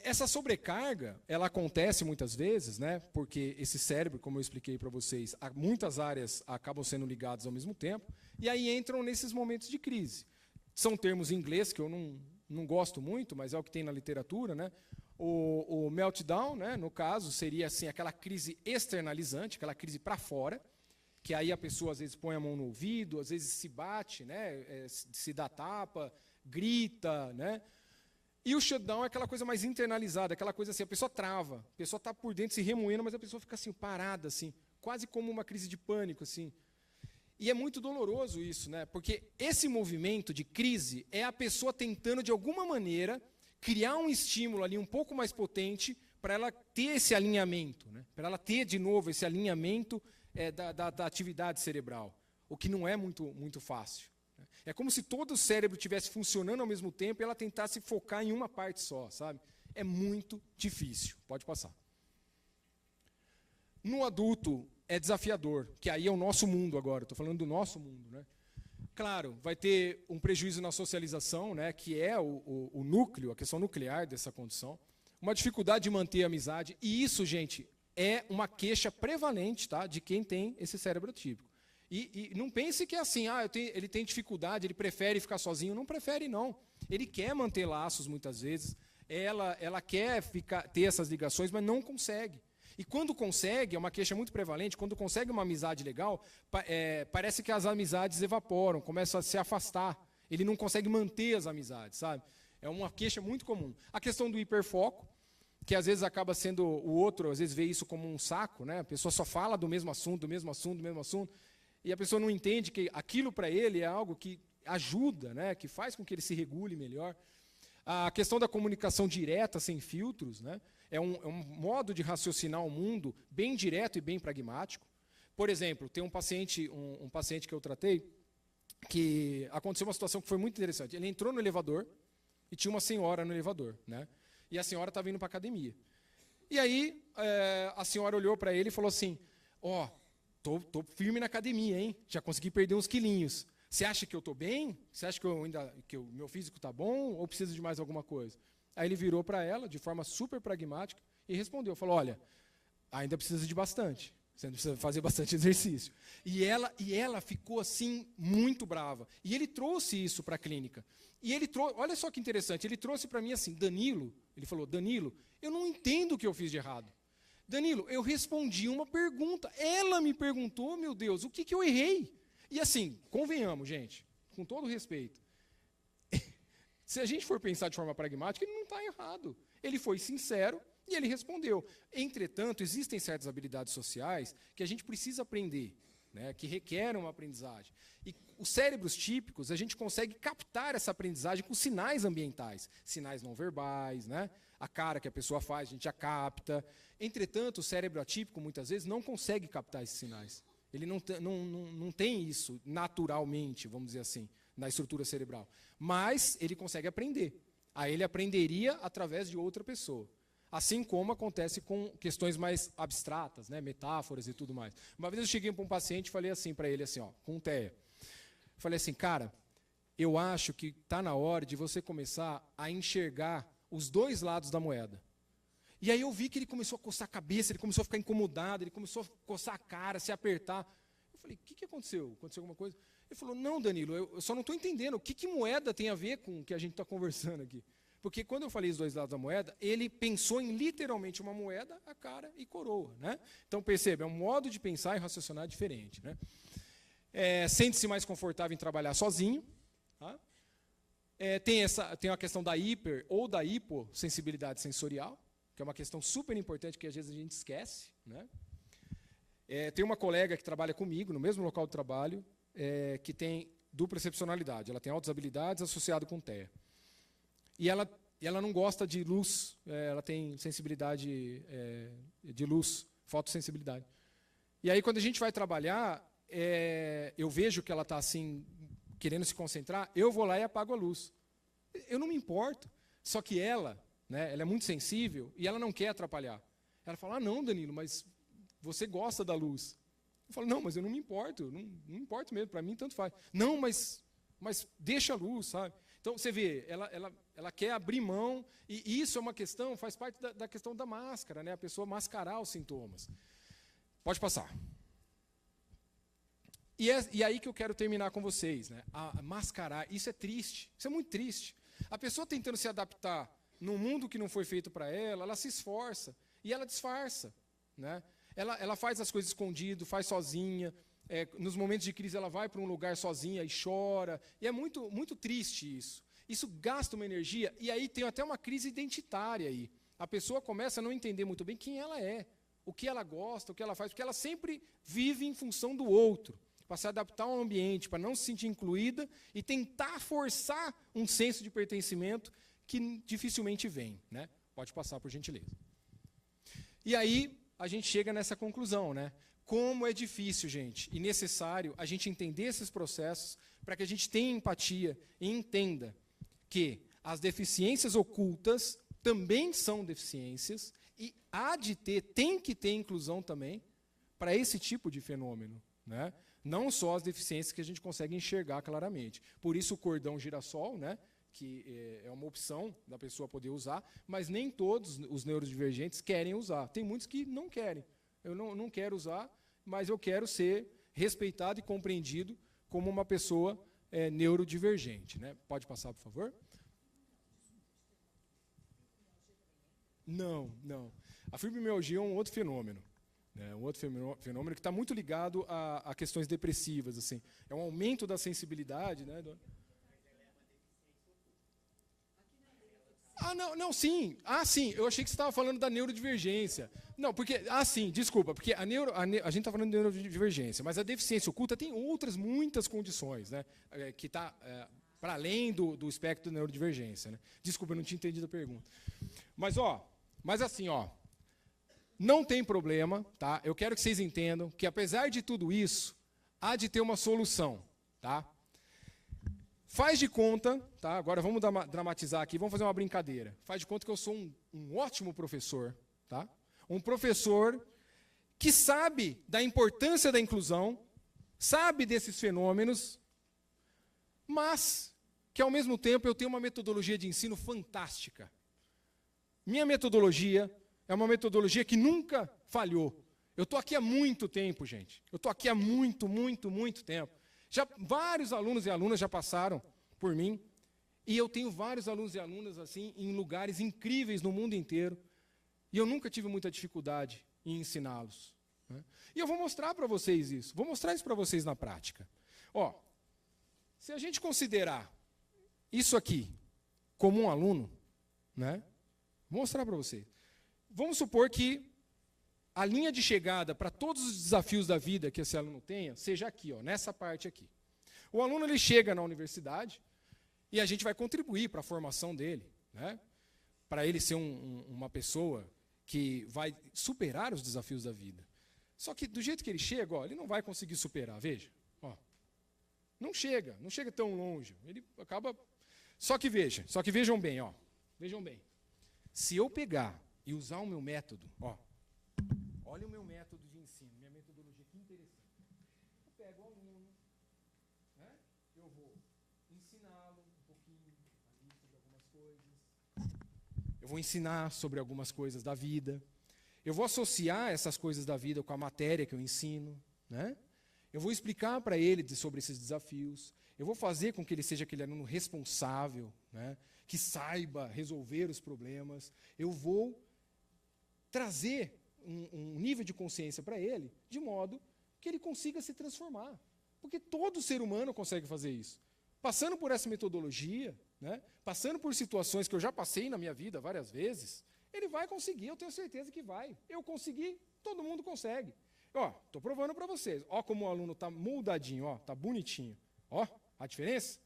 Essa sobrecarga, ela acontece muitas vezes, né, porque esse cérebro, como eu expliquei para vocês, muitas áreas acabam sendo ligadas ao mesmo tempo, e aí entram nesses momentos de crise. São termos em inglês que eu não gosto muito, mas é o que tem na literatura, né? O meltdown, né, no caso, seria assim, aquela crise externalizante, aquela crise para fora, que aí a pessoa às vezes põe a mão no ouvido, às vezes se bate, né, se dá tapa, grita, né? E o shutdown é aquela coisa mais internalizada, aquela coisa assim, a pessoa trava, a pessoa está por dentro se remoendo, mas a pessoa fica assim, parada, assim, quase como uma crise de pânico, assim. E é muito doloroso isso, né? Porque esse movimento de crise é a pessoa tentando, de alguma maneira, criar um estímulo ali um pouco mais potente para ela ter esse alinhamento, né? Para ela ter, de novo, esse alinhamento da atividade cerebral, o que não é muito fácil. É como se todo o cérebro estivesse funcionando ao mesmo tempo e ela tentasse focar em uma parte só, sabe? É muito difícil. Pode passar. No adulto é desafiador, que aí é o nosso mundo agora, estou falando do nosso mundo, né? Claro, vai ter um prejuízo na socialização, né, que é o núcleo, a questão nuclear dessa condição, uma dificuldade de manter a amizade, e isso, gente, é uma queixa prevalente, tá, de quem tem esse cérebro atípico. E não pense que é assim, ele tem dificuldade, ele prefere ficar sozinho. Não prefere, não. Ele quer manter laços, muitas vezes. Ela quer ter essas ligações, mas não consegue. E quando consegue, é uma queixa muito prevalente, quando consegue uma amizade legal, parece que as amizades evaporam, começam a se afastar. Ele não consegue manter as amizades, sabe? É uma queixa muito comum. A questão do hiperfoco, que às vezes acaba sendo o outro, às vezes vê isso como um saco, né? A pessoa só fala do mesmo assunto, do mesmo assunto, do mesmo assunto. E a pessoa não entende que aquilo para ele é algo que ajuda, né, que faz com que ele se regule melhor. A questão da comunicação direta, sem filtros, né, é um modo de raciocinar o mundo bem direto e bem pragmático. Por exemplo, tem um paciente que eu tratei, que aconteceu uma situação que foi muito interessante. Ele entrou no elevador e tinha uma senhora no elevador, né, e a senhora estava indo para a academia. E aí a senhora olhou para ele e falou assim, tô firme na academia, hein? Já consegui perder uns quilinhos. Você acha que eu estou bem? Você acha que o meu físico está bom ou precisa de mais alguma coisa? Aí ele virou para ela, de forma super pragmática, e respondeu. Falou, olha, ainda precisa de bastante. Você precisa fazer bastante exercício. E ela ficou assim, muito brava. E ele trouxe isso para a clínica. E ele trouxe, olha só que interessante, ele trouxe para mim assim, Danilo, ele falou, Danilo, eu não entendo o que eu fiz de errado. Danilo, eu respondi uma pergunta. Ela me perguntou, meu Deus, o que eu errei? E assim, convenhamos, gente, com todo respeito, se a gente for pensar de forma pragmática, ele não está errado. Ele foi sincero e ele respondeu. Entretanto, existem certas habilidades sociais que a gente precisa aprender, né, que requerem uma aprendizagem. E os cérebros típicos, a gente consegue captar essa aprendizagem com sinais ambientais, sinais não verbais, né? A cara que a pessoa faz, a gente já capta. Entretanto, o cérebro atípico, muitas vezes, não consegue captar esses sinais. Ele não tem isso naturalmente, vamos dizer assim, na estrutura cerebral. Mas ele consegue aprender. Aí ele aprenderia através de outra pessoa. Assim como acontece com questões mais abstratas, né, metáforas e tudo mais. Uma vez eu cheguei para um paciente e falei assim para ele, assim, com TEA. Falei assim, cara, eu acho que está na hora de você começar a enxergar os dois lados da moeda. E aí eu vi que ele começou a coçar a cabeça, ele começou a ficar incomodado, ele começou a coçar a cara, se apertar. Eu falei, o que aconteceu? Aconteceu alguma coisa? Ele falou, não, Danilo, eu só não estou entendendo. O que moeda tem a ver com o que a gente está conversando aqui? Porque quando eu falei os dois lados da moeda, ele pensou em literalmente uma moeda, a cara e coroa, né? Então, perceba, é um modo de pensar e raciocinar diferente, né? Sente-se mais confortável em trabalhar sozinho. Tá? Tem a questão da hiper ou da hipossensibilidade sensorial, que é uma questão super importante que às vezes a gente esquece, né? Tem uma colega que trabalha comigo, no mesmo local de trabalho, que tem dupla excepcionalidade. Ela tem altas habilidades associado com TEA. E ela não gosta de luz, ela tem sensibilidade de luz, fotossensibilidade. E aí, quando a gente vai trabalhar, eu vejo que ela está assim, querendo se concentrar, eu vou lá e apago a luz. Eu não me importo. Só que ela, né, ela é muito sensível e ela não quer atrapalhar. Ela fala, não, Danilo, mas você gosta da luz. Eu falo, não, mas eu não me importo, não me importo mesmo, para mim tanto faz. Não, mas deixa a luz, sabe? Então, você vê, ela quer abrir mão, e isso é uma questão, faz parte da questão da máscara, né? A pessoa mascarar os sintomas. Pode passar. E aí que eu quero terminar com vocês, né? A mascarar, isso é triste, isso é muito triste. A pessoa tentando se adaptar num mundo que não foi feito para ela se esforça, e ela disfarça, né? Ela faz as coisas escondido, faz sozinha. Nos momentos de crise, ela vai para um lugar sozinha e chora. E é muito, muito triste isso. Isso gasta uma energia, e aí tem até uma crise identitária aí. A pessoa começa a não entender muito bem quem ela é, o que ela gosta, o que ela faz, porque ela sempre vive em função do outro, para se adaptar ao ambiente, para não se sentir incluída e tentar forçar um senso de pertencimento que dificilmente vem, né? Pode passar, por gentileza. E aí a gente chega nessa conclusão, né? Como é difícil, gente, e necessário a gente entender esses processos para que a gente tenha empatia e entenda que as deficiências ocultas também são deficiências e tem que ter inclusão também para esse tipo de fenômeno, né? Não só as deficiências que a gente consegue enxergar claramente. Por isso o cordão girassol, né? Que é uma opção da pessoa poder usar, mas nem todos os neurodivergentes querem usar. Tem muitos que não querem. Eu não quero usar, mas eu quero ser respeitado e compreendido como uma pessoa neurodivergente, né? Pode passar, por favor? Não. A fibromialgia é um outro fenômeno. Um outro fenômeno que está muito ligado a questões depressivas. Assim. É um aumento da sensibilidade, né? Não, sim. Sim, eu achei que você estava falando da neurodivergência. Não, porque, sim, desculpa, porque a gente está falando de neurodivergência, mas a deficiência oculta tem outras, muitas condições, né, que está para além do espectro da neurodivergência. Né? Desculpa, eu não tinha entendido a pergunta. Mas assim, não tem problema, tá? Eu quero que vocês entendam que, apesar de tudo isso, há de ter uma solução, tá? Faz de conta, tá? Agora vamos dramatizar aqui, vamos fazer uma brincadeira. Faz de conta que eu sou um ótimo professor, tá? Um professor que sabe da importância da inclusão, sabe desses fenômenos, mas que, ao mesmo tempo, eu tenho uma metodologia de ensino fantástica. Minha metodologia é uma metodologia que nunca falhou. Eu estou aqui há muito tempo, gente. Eu estou aqui há muito tempo. Vários alunos e alunas já passaram por mim, e eu tenho vários alunos e alunas assim em lugares incríveis no mundo inteiro, e eu nunca tive muita dificuldade em ensiná-los. Né? E eu vou mostrar para vocês isso, vou mostrar isso para vocês na prática. Se a gente considerar isso aqui como um aluno, né? Vou mostrar para vocês. Vamos supor que a linha de chegada para todos os desafios da vida que esse aluno tenha, seja aqui, nessa parte aqui. O aluno ele chega na universidade e a gente vai contribuir para a formação dele, né? Para ele ser uma pessoa que vai superar os desafios da vida. Só que do jeito que ele chega, ele não vai conseguir superar, veja. Não chega tão longe. Ele acaba. Só que vejam bem, vejam bem. Se eu pegar e usar o meu método, olha o meu método de ensino, minha metodologia, que interessante. Eu pego o aluno, né? Eu vou ensiná-lo um pouquinho ali sobre algumas coisas. Eu vou ensinar sobre algumas coisas da vida. Eu vou associar essas coisas da vida com a matéria que eu ensino, né? Eu vou explicar para ele sobre esses desafios. Eu vou fazer com que ele seja aquele aluno responsável, né? Que saiba resolver os problemas. Eu vou trazer um nível de consciência para ele, de modo que ele consiga se transformar. Porque todo ser humano consegue fazer isso. Passando por essa metodologia, né, passando por situações que eu já passei na minha vida várias vezes, ele vai conseguir, eu tenho certeza que vai. Eu consegui, todo mundo consegue. Estou provando para vocês. Como o aluno está moldadinho, está bonitinho. A diferença?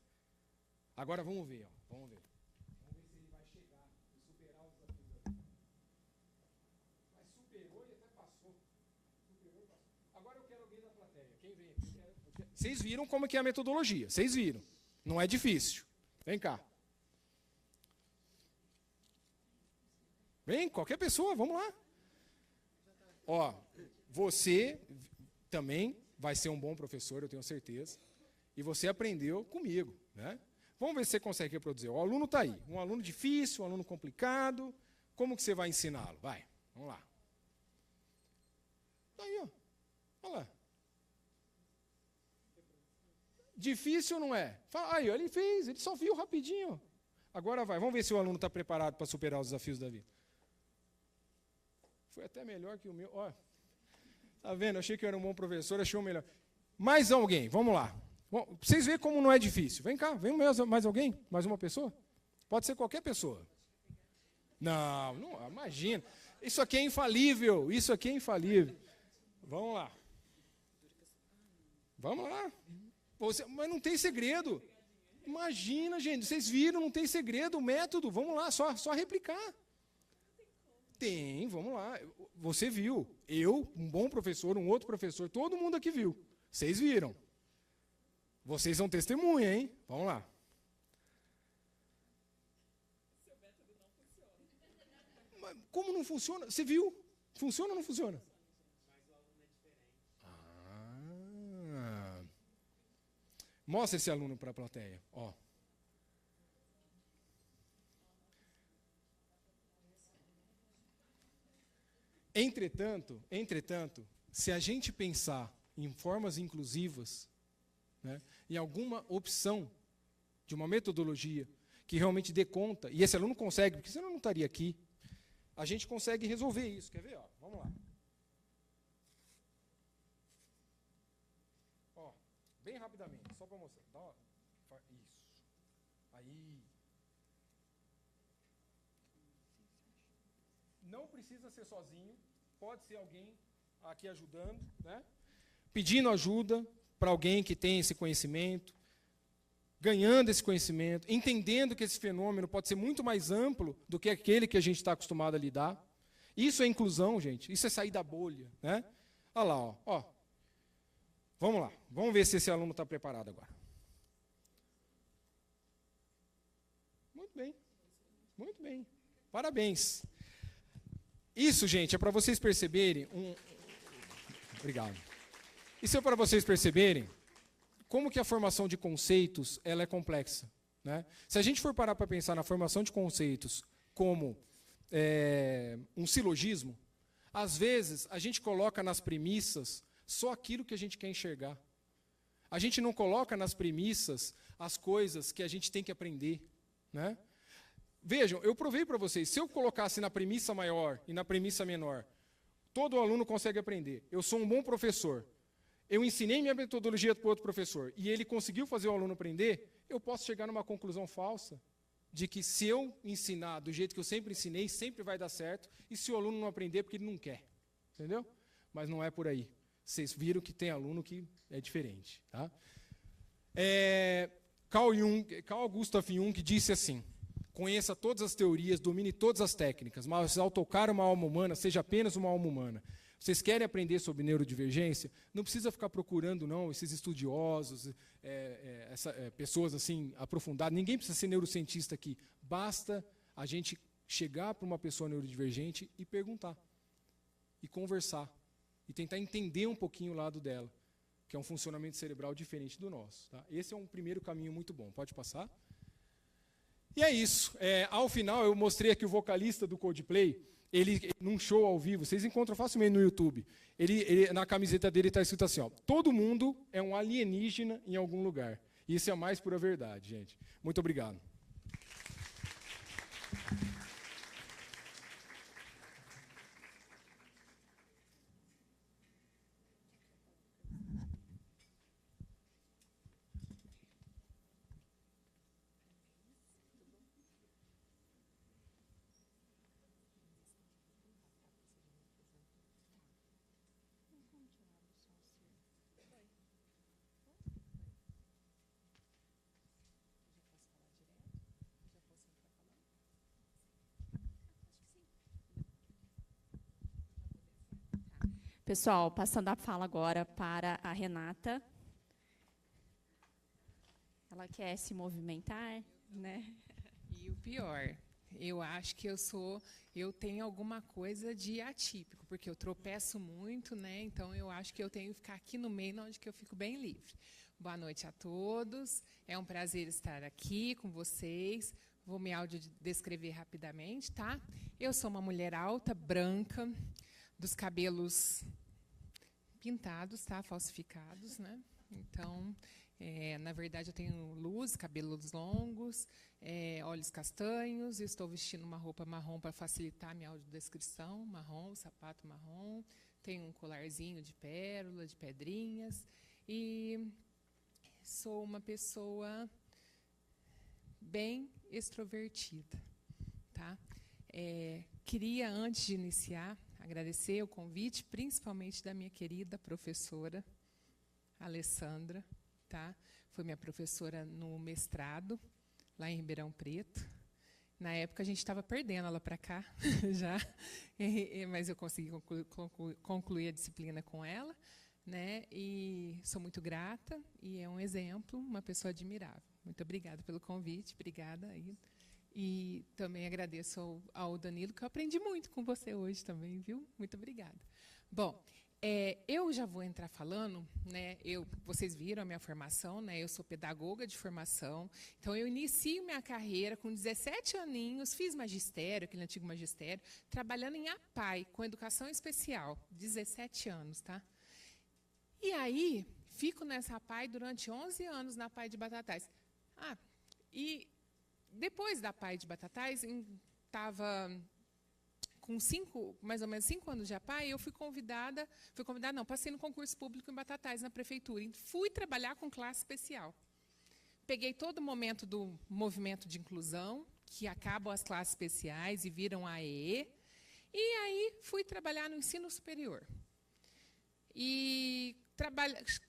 Agora vamos ver. Vamos ver se ele vai chegar e superar os desafios da vida. Mas superou e até passou. Agora eu quero alguém da plateia. Quem vem aqui? Vocês viram como que é a metodologia. Vocês viram. Não é difícil. Vem cá. Vem, qualquer pessoa, vamos lá. Você também vai ser um bom professor, eu tenho certeza. E você aprendeu comigo, né? Vamos ver se você consegue reproduzir. O aluno está aí. Um aluno difícil, um aluno complicado. Como que você vai ensiná-lo? Vai, vamos lá. Está aí, olha lá. Difícil não é? Aí, ele fez, ele só viu rapidinho. Agora vai, vamos ver se o aluno está preparado para superar os desafios da vida. Foi até melhor que o meu. Tá vendo? Eu achei que eu era um bom professor, achei o melhor. Mais alguém, vamos lá. Vocês veem como não é difícil. Vem cá, vem mais alguém? Mais uma pessoa? Pode ser qualquer pessoa. Não, imagina. Isso aqui é infalível, Vamos lá. Vamos lá. Mas não tem segredo. Imagina, gente, vocês viram, não tem segredo, o método. Vamos lá, só replicar. Tem, vamos lá. Você viu. Eu, um bom professor, um outro professor, todo mundo aqui viu. Vocês viram. Vocês são testemunha, hein? Vamos lá. Seu método não funciona. Mas como não funciona? Você viu? Funciona ou não funciona? Mas o aluno é diferente. Mostra esse aluno para a plateia. Entretanto, se a gente pensar em formas inclusivas, né, em alguma opção de uma metodologia que realmente dê conta, e esse aluno consegue, porque senão não estaria aqui, a gente consegue resolver isso. Quer ver? Vamos lá. Bem rapidamente, só para mostrar. Isso. Aí. não precisa ser sozinho, pode ser alguém aqui ajudando, né? Pedindo ajuda para alguém que tem esse conhecimento, ganhando esse conhecimento, entendendo que esse fenômeno pode ser muito mais amplo do que aquele que a gente está acostumado a lidar. Isso é inclusão, gente. Isso é sair da bolha, né? Olha lá, ó. Vamos lá. Vamos ver se esse aluno está preparado agora. Muito bem. Muito bem. Parabéns. Isso, gente, é para vocês perceberem Obrigado. Isso é para vocês perceberem como que a formação de conceitos ela é complexa, né? Se a gente for parar para pensar na formação de conceitos como um silogismo, às vezes a gente coloca nas premissas só aquilo que a gente quer enxergar. A gente não coloca nas premissas as coisas que a gente tem que aprender, né? Vejam, eu provei para vocês, se eu colocasse na premissa maior e na premissa menor, todo aluno consegue aprender. Eu sou um bom professor. Eu ensinei minha metodologia para o outro professor e ele conseguiu fazer o aluno aprender, eu posso chegar numa conclusão falsa de que se eu ensinar do jeito que eu sempre ensinei, sempre vai dar certo, e se o aluno não aprender, porque ele não quer. Entendeu? Mas não é por aí. Vocês viram que tem aluno que é diferente. Tá? Carl Gustav Jung disse assim: conheça todas as teorias, domine todas as técnicas, mas ao tocar uma alma humana, seja apenas uma alma humana. Vocês querem aprender sobre neurodivergência? Não precisa ficar procurando, não, esses estudiosos, pessoas assim aprofundadas. Ninguém precisa ser neurocientista aqui. Basta a gente chegar para uma pessoa neurodivergente e perguntar, e conversar, e tentar entender um pouquinho o lado dela, que é um funcionamento cerebral diferente do nosso. Tá? Esse é um primeiro caminho muito bom. Pode passar? E é isso. Ao final, eu mostrei aqui o vocalista do Coldplay, ele num show ao vivo, vocês encontram facilmente no YouTube, na camiseta dele está escrito assim, ó, todo mundo é um alienígena em algum lugar. Isso é a mais pura verdade, gente. Muito obrigado. Pessoal, passando a fala agora para a Renata. Ela quer se movimentar, né? E o pior, eu acho que eu tenho alguma coisa de atípico, porque eu tropeço muito, né? Então eu acho que eu tenho que ficar aqui no meio, onde que eu fico bem livre. Boa noite a todos. É um prazer estar aqui com vocês. Vou me audiodescrever rapidamente, tá? Eu sou uma mulher alta, branca, dos cabelos pintados, tá? Falsificados, né? Então, na verdade, eu tenho luz, cabelos longos, olhos castanhos, e estou vestindo uma roupa marrom para facilitar a minha audiodescrição, marrom, sapato marrom, tenho um colarzinho de pérola, de pedrinhas, e sou uma pessoa bem extrovertida, tá? Queria, antes de iniciar, agradecer o convite, principalmente da minha querida professora, Alessandra, tá? Foi minha professora no mestrado, lá em Ribeirão Preto. Na época, a gente estava perdendo ela para cá, já, mas eu consegui concluir a disciplina com ela, né? E sou muito grata, e é um exemplo, uma pessoa admirável. Muito obrigada pelo convite, obrigada aí. E também agradeço ao Danilo, que eu aprendi muito com você hoje também, viu? Muito obrigada. Bom, eu já vou entrar falando, né? Vocês viram a minha formação, né? Eu sou pedagoga de formação, então eu inicio minha carreira com 17 aninhos, fiz magistério, aquele antigo magistério, trabalhando em APAE, com educação especial, 17 anos, tá? E aí, fico nessa APAE durante 11 anos, na APAE de Batatais. E depois da APAE de Batatais, estava com mais ou menos 5 anos de APAE, eu passei no concurso público em Batatais, na prefeitura, e fui trabalhar com classe especial. Peguei todo o momento do movimento de inclusão, que acabam as classes especiais e viram a AEE, E aí fui trabalhar no ensino superior. E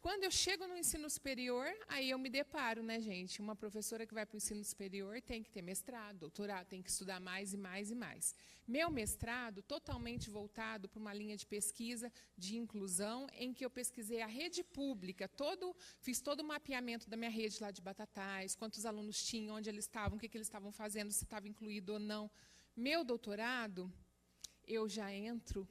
quando eu chego no ensino superior, aí eu me deparo, né, gente? Uma professora que vai para o ensino superior tem que ter mestrado, doutorado, tem que estudar mais e mais e mais. Meu mestrado, totalmente voltado para uma linha de pesquisa de inclusão, em que eu pesquisei a rede pública, fiz todo o mapeamento da minha rede lá de Batatais, quantos alunos tinham, onde eles estavam, o que eles estavam fazendo, se estava incluído ou não. Meu doutorado, eu já entro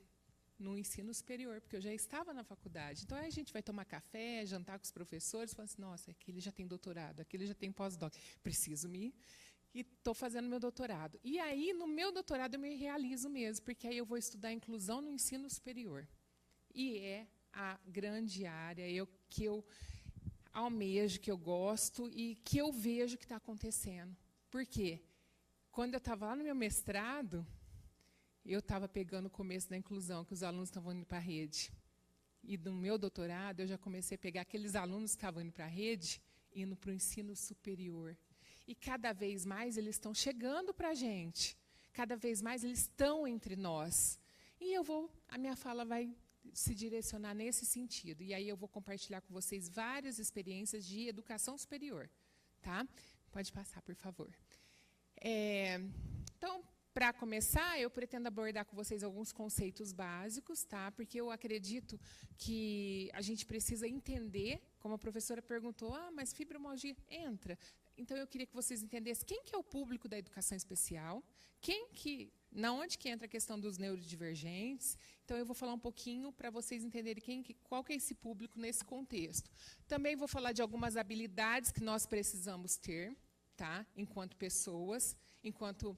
no ensino superior, porque eu já estava na faculdade. Então, aí a gente vai tomar café, jantar com os professores, e fala assim, nossa, aquele já tem doutorado, aquele já tem pós-doc, preciso me... E estou fazendo meu doutorado. E aí, no meu doutorado, eu me realizo mesmo, porque aí eu vou estudar inclusão no ensino superior. E é a grande área que eu almejo, que eu gosto e que eu vejo que está acontecendo. Por quê? Quando eu estava lá no meu mestrado, eu estava pegando o começo da inclusão, que os alunos estavam indo para a rede. E no meu doutorado, eu já comecei a pegar aqueles alunos que estavam indo para a rede, indo para o ensino superior. E cada vez mais eles estão chegando para a gente. Cada vez mais eles estão entre nós. E a minha fala vai se direcionar nesse sentido. E aí eu vou compartilhar com vocês várias experiências de educação superior. Tá? Pode passar, por favor. Então, para começar, eu pretendo abordar com vocês alguns conceitos básicos, tá? Porque eu acredito que a gente precisa entender, como a professora perguntou, mas fibromialgia entra. Então, eu queria que vocês entendessem quem que é o público da educação especial, onde que entra a questão dos neurodivergentes. Então, eu vou falar um pouquinho para vocês entenderem qual que é esse público nesse contexto. Também vou falar de algumas habilidades que nós precisamos ter, tá? Enquanto pessoas, enquanto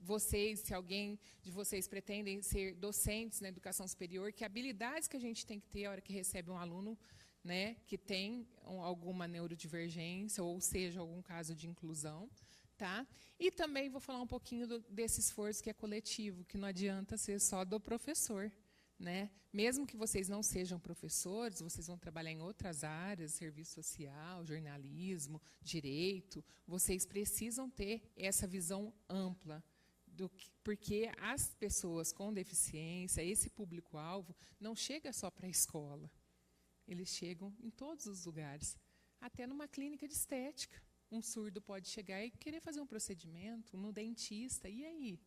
vocês, se alguém de vocês pretendem ser docentes na educação superior, que habilidades que a gente tem que ter a hora que recebe um aluno, né, que tem alguma neurodivergência, ou seja, algum caso de inclusão. Tá? E também vou falar um pouquinho desse esforço que é coletivo, que não adianta ser só do professor. Né? Mesmo que vocês não sejam professores, vocês vão trabalhar em outras áreas, serviço social, jornalismo, direito, vocês precisam ter essa visão ampla, porque as pessoas com deficiência, esse público-alvo, não chega só para a escola. Eles chegam em todos os lugares, até numa clínica de estética. Um surdo pode chegar e querer fazer um procedimento, no dentista, e aí?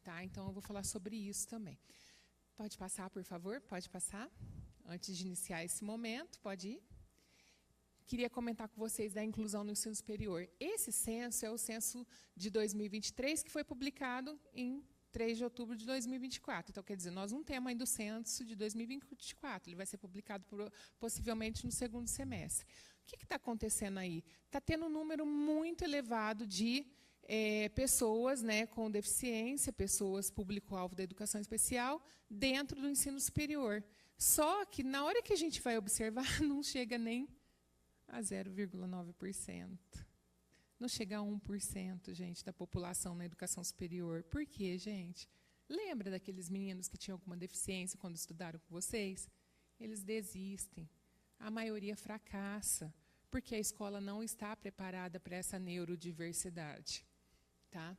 Tá? Então, eu vou falar sobre isso também. Pode passar, por favor? Pode passar. Antes de iniciar esse momento, pode ir. Queria comentar com vocês da inclusão no ensino superior. Esse censo é o censo de 2023, que foi publicado em 3 de outubro de 2024. Então, quer dizer, nós não temos ainda o censo de 2024. Ele vai ser publicado possivelmente no segundo semestre. O que está acontecendo aí? Está tendo um número muito elevado de pessoas, né, com deficiência, pessoas público-alvo da educação especial, dentro do ensino superior. Só que, na hora que a gente vai observar, não chega nem a 0,9%. Não chega a 1%, gente, da população na educação superior. Por quê, gente? Lembra daqueles meninos que tinham alguma deficiência quando estudaram com vocês? Eles desistem. A maioria fracassa, porque a escola não está preparada para essa neurodiversidade. Tá?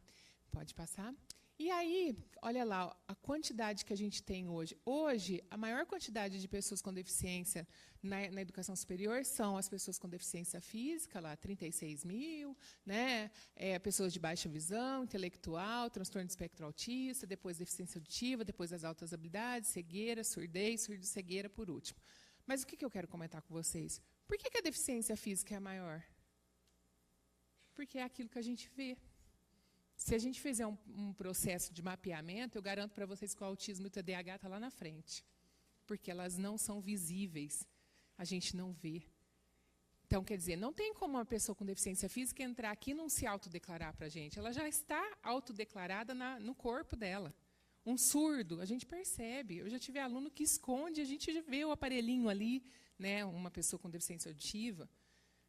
Pode passar? E aí, olha lá, a quantidade que a gente tem hoje. Hoje, a maior quantidade de pessoas com deficiência na educação superior são as pessoas com deficiência física, lá 36 mil, né? Pessoas de baixa visão, intelectual, transtorno de espectro autista, depois deficiência auditiva, depois as altas habilidades, cegueira, surdez, surdo-cegueira, por último. Mas o que eu quero comentar com vocês? Por que a deficiência física é a maior? Porque é aquilo que a gente vê. Se a gente fizer um processo de mapeamento, eu garanto para vocês que o autismo e o TDAH estão lá na frente. Porque elas não são visíveis. A gente não vê. Então, quer dizer, não tem como uma pessoa com deficiência física entrar aqui e não se autodeclarar para a gente. Ela já está autodeclarada no corpo dela. Um surdo, a gente percebe. Eu já tive aluno que esconde, a gente já vê o aparelhinho ali, né, uma pessoa com deficiência auditiva.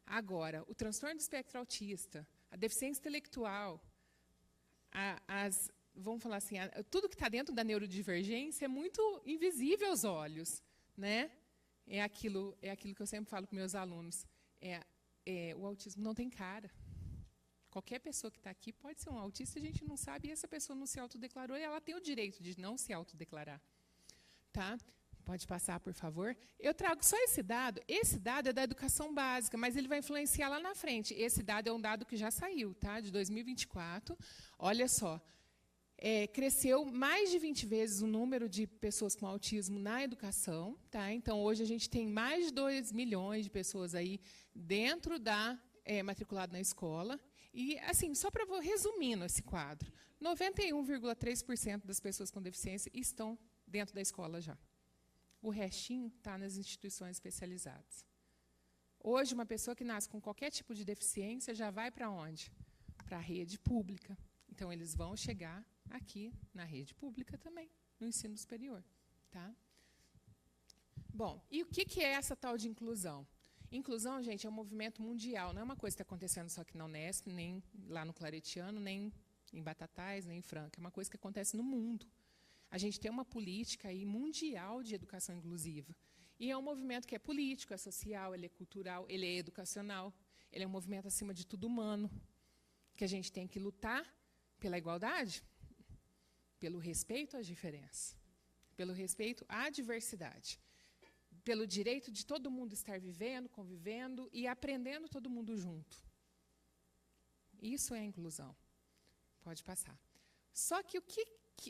Agora, o transtorno do espectro autista, a deficiência intelectual, vamos falar assim, tudo que está dentro da neurodivergência é muito invisível aos olhos, né? É aquilo que eu sempre falo com meus alunos. O autismo não tem cara. Qualquer pessoa que está aqui pode ser um autista, a gente não sabe, e essa pessoa não se autodeclarou, e ela tem o direito de não se autodeclarar. Tá? Pode passar, por favor. Eu trago só esse dado é da educação básica, mas ele vai influenciar lá na frente. Esse dado é um dado que já saiu, tá? De 2024. Olha só, cresceu mais de 20 vezes o número de pessoas com autismo na educação. Tá? Então, hoje, a gente tem mais de 2 milhões de pessoas aí dentro da matriculado na escola. E, assim, só para resumindo esse quadro, 91,3% das pessoas com deficiência estão dentro da escola já. O restinho está nas instituições especializadas. Hoje, uma pessoa que nasce com qualquer tipo de deficiência já vai para onde? Para a rede pública. Então, eles vão chegar aqui na rede pública também, no ensino superior. Tá? Bom, e o que é essa tal de inclusão? Inclusão, gente, é um movimento mundial, não é uma coisa que está acontecendo só aqui na Unesp, nem lá no Claretiano, nem em Batatais, nem em Franca. É uma coisa que acontece no mundo. A gente tem uma política aí mundial de educação inclusiva. E é um movimento que é político, é social, ele é cultural, ele é educacional. Ele é um movimento, acima de tudo, humano. Que a gente tem que lutar pela igualdade, pelo respeito às diferenças, pelo respeito à diversidade, pelo direito de todo mundo estar vivendo, convivendo e aprendendo todo mundo junto. Isso é inclusão. Pode passar. Só que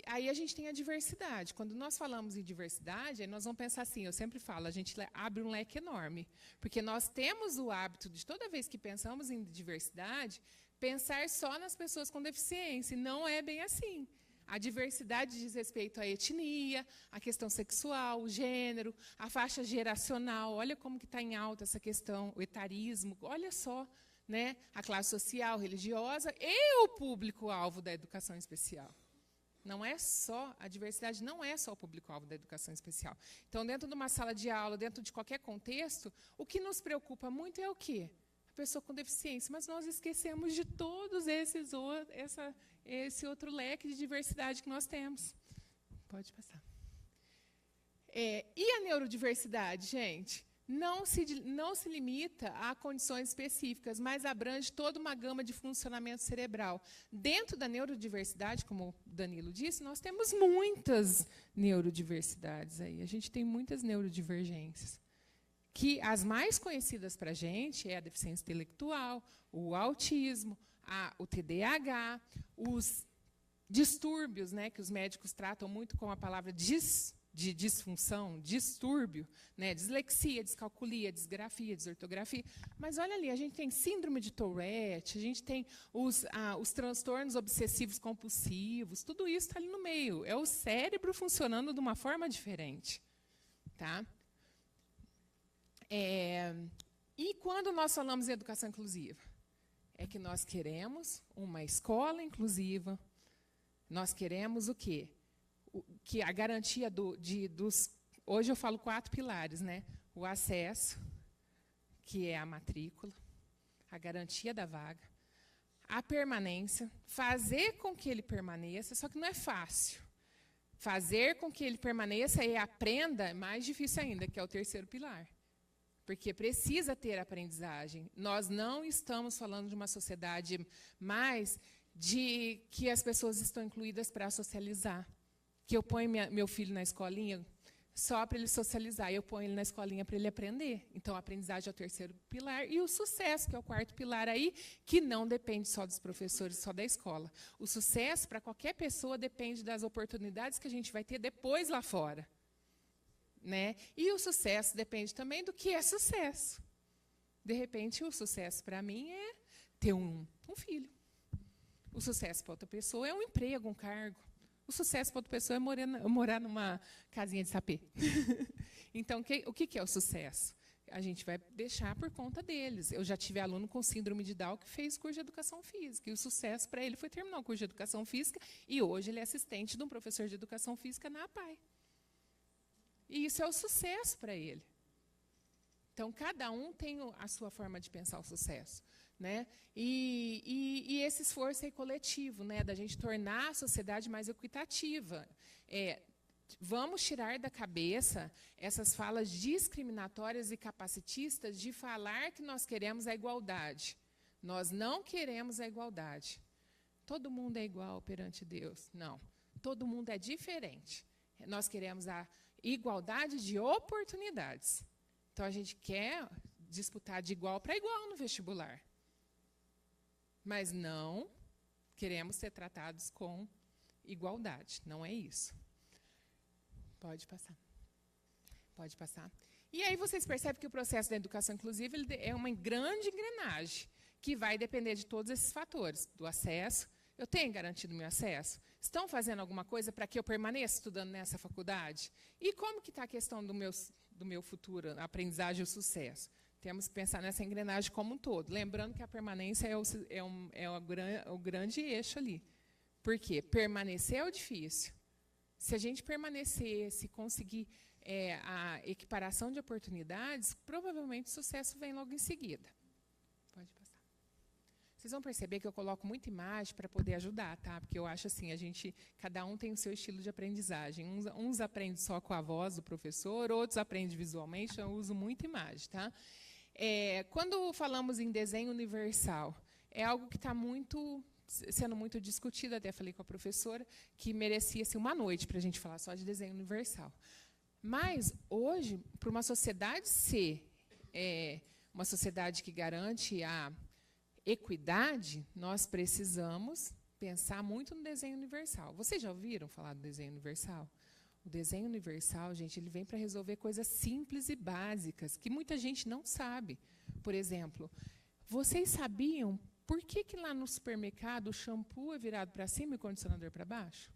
aí a gente tem a diversidade. Quando nós falamos em diversidade, aí nós vamos pensar assim, eu sempre falo, a gente abre um leque enorme. Porque nós temos o hábito de, toda vez que pensamos em diversidade, pensar só nas pessoas com deficiência. E não é bem assim. A diversidade diz respeito à etnia, à questão sexual, o gênero, a faixa geracional. Olha como que está em alta essa questão, o etarismo. Olha só, né, a classe social, religiosa e o público-alvo da educação especial. Não é só, a diversidade não é só o público-alvo da educação especial. Então, dentro de uma sala de aula, dentro de qualquer contexto, o que nos preocupa muito é o quê? A pessoa com deficiência. Mas nós esquecemos de todos esse outro leque de diversidade que nós temos. Pode passar. E a neurodiversidade, gente? Não se limita a condições específicas, mas abrange toda uma gama de funcionamento cerebral. Dentro da neurodiversidade, como o Danilo disse, nós temos muitas neurodiversidades aí. A gente tem muitas neurodivergências. Que as mais conhecidas para a gente é a deficiência intelectual, o autismo, o TDAH, os distúrbios, né, que os médicos tratam muito com a palavra de disfunção, distúrbio, né, dislexia, descalculia, disgrafia, desortografia. Mas olha ali, a gente tem síndrome de Tourette, a gente tem os transtornos obsessivos compulsivos, tudo isso está ali no meio. É o cérebro funcionando de uma forma diferente. Tá? E quando nós falamos em educação inclusiva? É que nós queremos uma escola inclusiva, nós queremos o quê? Que a garantia dos... Hoje eu falo 4 pilares, né? O acesso, que é a matrícula, a garantia da vaga, a permanência, fazer com que ele permaneça, só que não é fácil. Fazer com que ele permaneça e aprenda é mais difícil ainda, que é o 3º pilar. Porque precisa ter aprendizagem. Nós não estamos falando de uma sociedade mais de que as pessoas estão incluídas para socializar. Que eu ponho meu filho na escolinha só para ele socializar, eu ponho ele na escolinha para ele aprender. Então, a aprendizagem é o 3º pilar. E o sucesso, que é o 4º pilar aí, que não depende só dos professores, só da escola. O sucesso, para qualquer pessoa, depende das oportunidades que a gente vai ter depois lá fora. Né? E o sucesso depende também do que é sucesso. De repente, o sucesso para mim é ter um filho. O sucesso para outra pessoa é um emprego, um cargo. O sucesso para outra pessoa é morar numa casinha de sapê. Então, o que é o sucesso? A gente vai deixar por conta deles. Eu já tive aluno com síndrome de Down que fez curso de educação física. E o sucesso para ele foi terminar o curso de educação física. E hoje ele é assistente de um professor de educação física na APAE. E isso é o sucesso para ele. Então, cada um tem a sua forma de pensar o sucesso. Né? E esse esforço é coletivo, né? Da gente tornar a sociedade mais equitativa. Vamos tirar da cabeça essas falas discriminatórias e capacitistas de falar que nós queremos a igualdade. Nós não queremos a igualdade. Todo mundo é igual perante Deus. Não. Todo mundo é diferente. Nós queremos a igualdade de oportunidades. Então, a gente quer disputar de igual para igual no vestibular. Mas não queremos ser tratados com igualdade. Não é isso. Pode passar. Pode passar. E aí vocês percebem que o processo da educação inclusiva ele é uma grande engrenagem, que vai depender de todos esses fatores, do acesso. Eu tenho garantido o meu acesso? Estão fazendo alguma coisa para que eu permaneça estudando nessa faculdade? E como que está a questão do meu futuro, a aprendizagem e o sucesso? Temos que pensar nessa engrenagem como um todo. Lembrando que a permanência é o grande eixo ali. Por quê? Permanecer é o difícil. Se a gente permanecer, se conseguir a equiparação de oportunidades, provavelmente o sucesso vem logo em seguida. Pode passar. Vocês vão perceber que eu coloco muita imagem para poder ajudar, tá? Porque eu acho assim, cada um tem o seu estilo de aprendizagem. Uns aprendem só com a voz do professor, outros aprendem visualmente, então eu uso muita imagem, tá? Quando falamos em desenho universal, é algo que está sendo muito discutido, até falei com a professora, que merecia assim, uma noite para a gente falar só de desenho universal. Mas, hoje, para uma sociedade ser uma sociedade que garante a equidade, nós precisamos pensar muito no desenho universal. Vocês já ouviram falar do desenho universal? O desenho universal, gente, ele vem para resolver coisas simples e básicas, que muita gente não sabe. Por exemplo, vocês sabiam por que lá no supermercado o shampoo é virado para cima e o condicionador para baixo?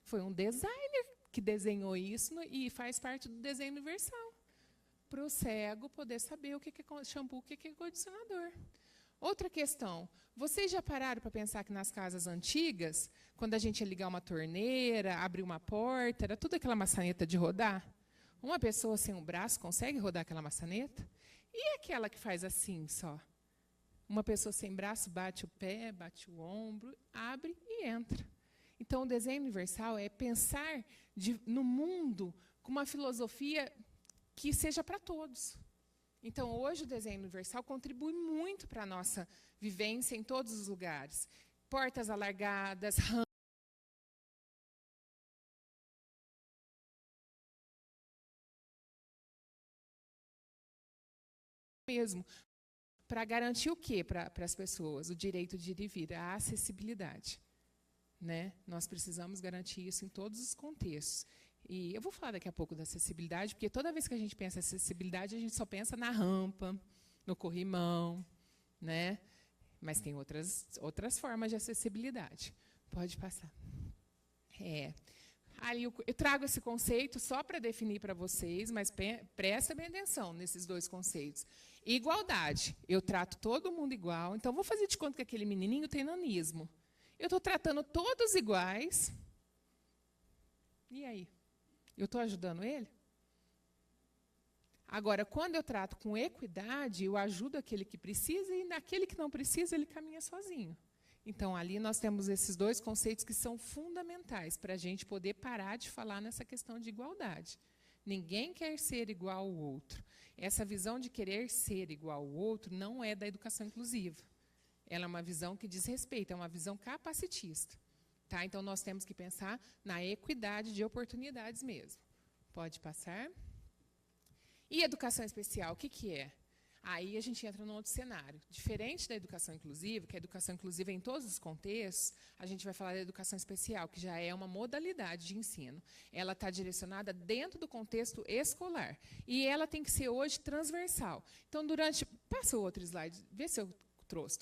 Foi um designer que desenhou isso e faz parte do desenho universal. Para o cego poder saber o que é shampoo, o que é condicionador. Outra questão, vocês já pararam para pensar que nas casas antigas, quando a gente ia ligar uma torneira, abrir uma porta, era tudo aquela maçaneta de rodar? Uma pessoa sem um braço consegue rodar aquela maçaneta? E aquela que faz assim só? Uma pessoa sem braço bate o pé, bate o ombro, abre e entra. Então, o desenho universal é pensar no mundo com uma filosofia que seja para todos. Então, hoje, o desenho universal contribui muito para a nossa vivência em todos os lugares. Portas alargadas, mesmo, para garantir o quê para as pessoas? O direito de ir e vir, a acessibilidade. Né? Nós precisamos garantir isso em todos os contextos. E eu vou falar daqui a pouco da acessibilidade, porque toda vez que a gente pensa em acessibilidade, a gente só pensa na rampa, no corrimão, né? Mas tem outras formas de acessibilidade. Pode passar. Aí eu trago esse conceito só para definir para vocês, mas presta bem atenção nesses dois conceitos. Igualdade. Eu trato todo mundo igual, então vou fazer de conta que aquele menininho tem nanismo. Eu estou tratando todos iguais. E aí? Eu estou ajudando ele? Agora, quando eu trato com equidade, eu ajudo aquele que precisa e naquele que não precisa, ele caminha sozinho. Então, ali nós temos esses dois conceitos que são fundamentais para a gente poder parar de falar nessa questão de igualdade. Ninguém quer ser igual ao outro. Essa visão de querer ser igual ao outro não é da educação inclusiva. Ela é uma visão que diz respeito, é uma visão capacitista. Tá? Então, nós temos que pensar na equidade de oportunidades mesmo. Pode passar. E educação especial, o que é? Aí a gente entra num outro cenário. Diferente da educação inclusiva, que a educação inclusiva é em todos os contextos, a gente vai falar da educação especial, que já é uma modalidade de ensino. Ela está direcionada dentro do contexto escolar. E ela tem que ser hoje transversal. Então, passa o outro slide, vê se eu trouxe.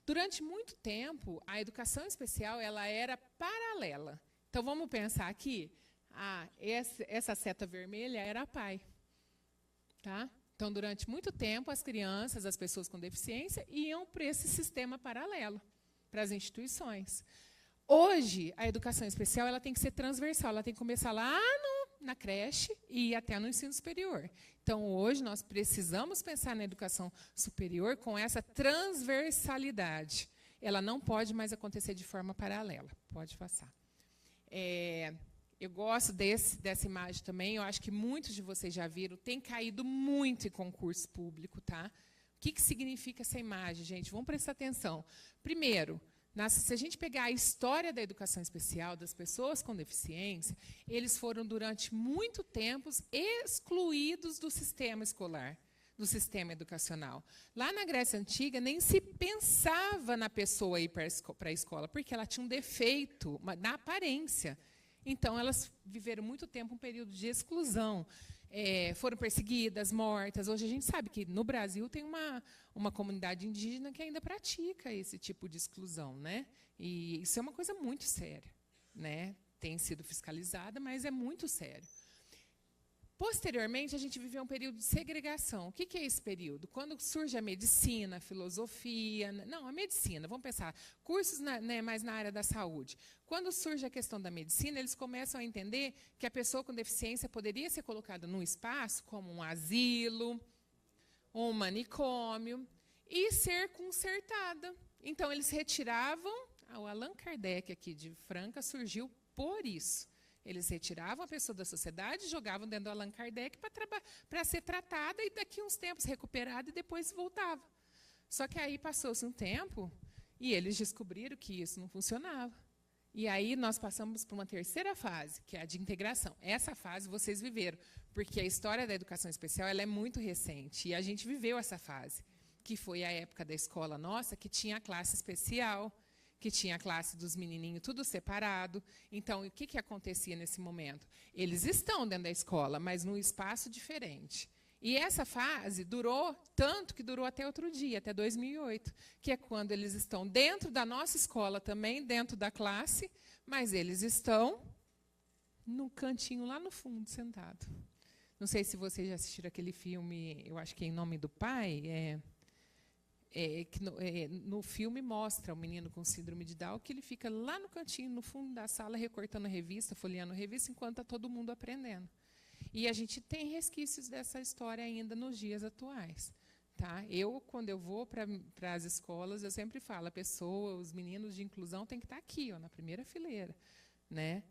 Durante muito tempo, a educação especial ela era paralela. Então, vamos pensar aqui. Essa seta vermelha era a PAI. Tá? Então, durante muito tempo, as crianças, as pessoas com deficiência, iam para esse sistema paralelo, para as instituições. Hoje, a educação especial ela tem que ser transversal, ela tem que começar lá na creche e ir até no ensino superior. Então, hoje, nós precisamos pensar na educação superior com essa transversalidade. Ela não pode mais acontecer de forma paralela. Pode passar. Eu gosto dessa imagem também, eu acho que muitos de vocês já viram, tem caído muito em concurso público, tá? que significa essa imagem, gente? Vamos prestar atenção. Primeiro, se a gente pegar a história da educação especial, das pessoas com deficiência, eles foram, durante muito tempo, excluídos do sistema escolar, do sistema educacional. Lá na Grécia Antiga, nem se pensava na pessoa ir para a escola, porque ela tinha um defeito na aparência. Então, elas viveram muito tempo um período de exclusão. Foram perseguidas, mortas. Hoje a gente sabe que no Brasil tem uma comunidade indígena que ainda pratica esse tipo de exclusão, né? E isso é uma coisa muito séria, né? Tem sido fiscalizada, mas é muito sério. Posteriormente, a gente viveu um período de segregação. O que é esse período? Quando surge a medicina, a filosofia... Não, a medicina, vamos pensar, cursos mais na área da saúde. Quando surge a questão da medicina, eles começam a entender que a pessoa com deficiência poderia ser colocada num espaço, como um asilo, um manicômio, e ser consertada. Então, eles retiravam... O Allan Kardec, aqui de Franca, surgiu por isso. Eles retiravam a pessoa da sociedade, jogavam dentro do Allan Kardec para ser tratada e daqui uns tempos recuperada e depois voltava. Só que aí passou-se um tempo e eles descobriram que isso não funcionava. E aí nós passamos para uma terceira fase, que é a de integração. Essa fase vocês viveram, porque a história da educação especial ela é muito recente e a gente viveu essa fase, que foi a época da escola nossa, que tinha a classe especial, que tinha a classe dos menininhos tudo separado. Então, o que acontecia nesse momento? Eles estão dentro da escola, mas num espaço diferente. E essa fase durou tanto que durou até outro dia, até 2008, que é quando eles estão dentro da nossa escola também, dentro da classe, mas eles estão no cantinho lá no fundo, sentado. Não sei se vocês já assistiram aquele filme, eu acho que é Em Nome do Pai, no filme mostra o menino com síndrome de Down que ele fica lá no cantinho, no fundo da sala, recortando a revista, folheando a revista, enquanto está todo mundo aprendendo. E a gente tem resquícios dessa história ainda nos dias atuais. Tá? Quando eu vou para as escolas, eu sempre falo, os meninos de inclusão têm que estar aqui, na primeira fileira. Né?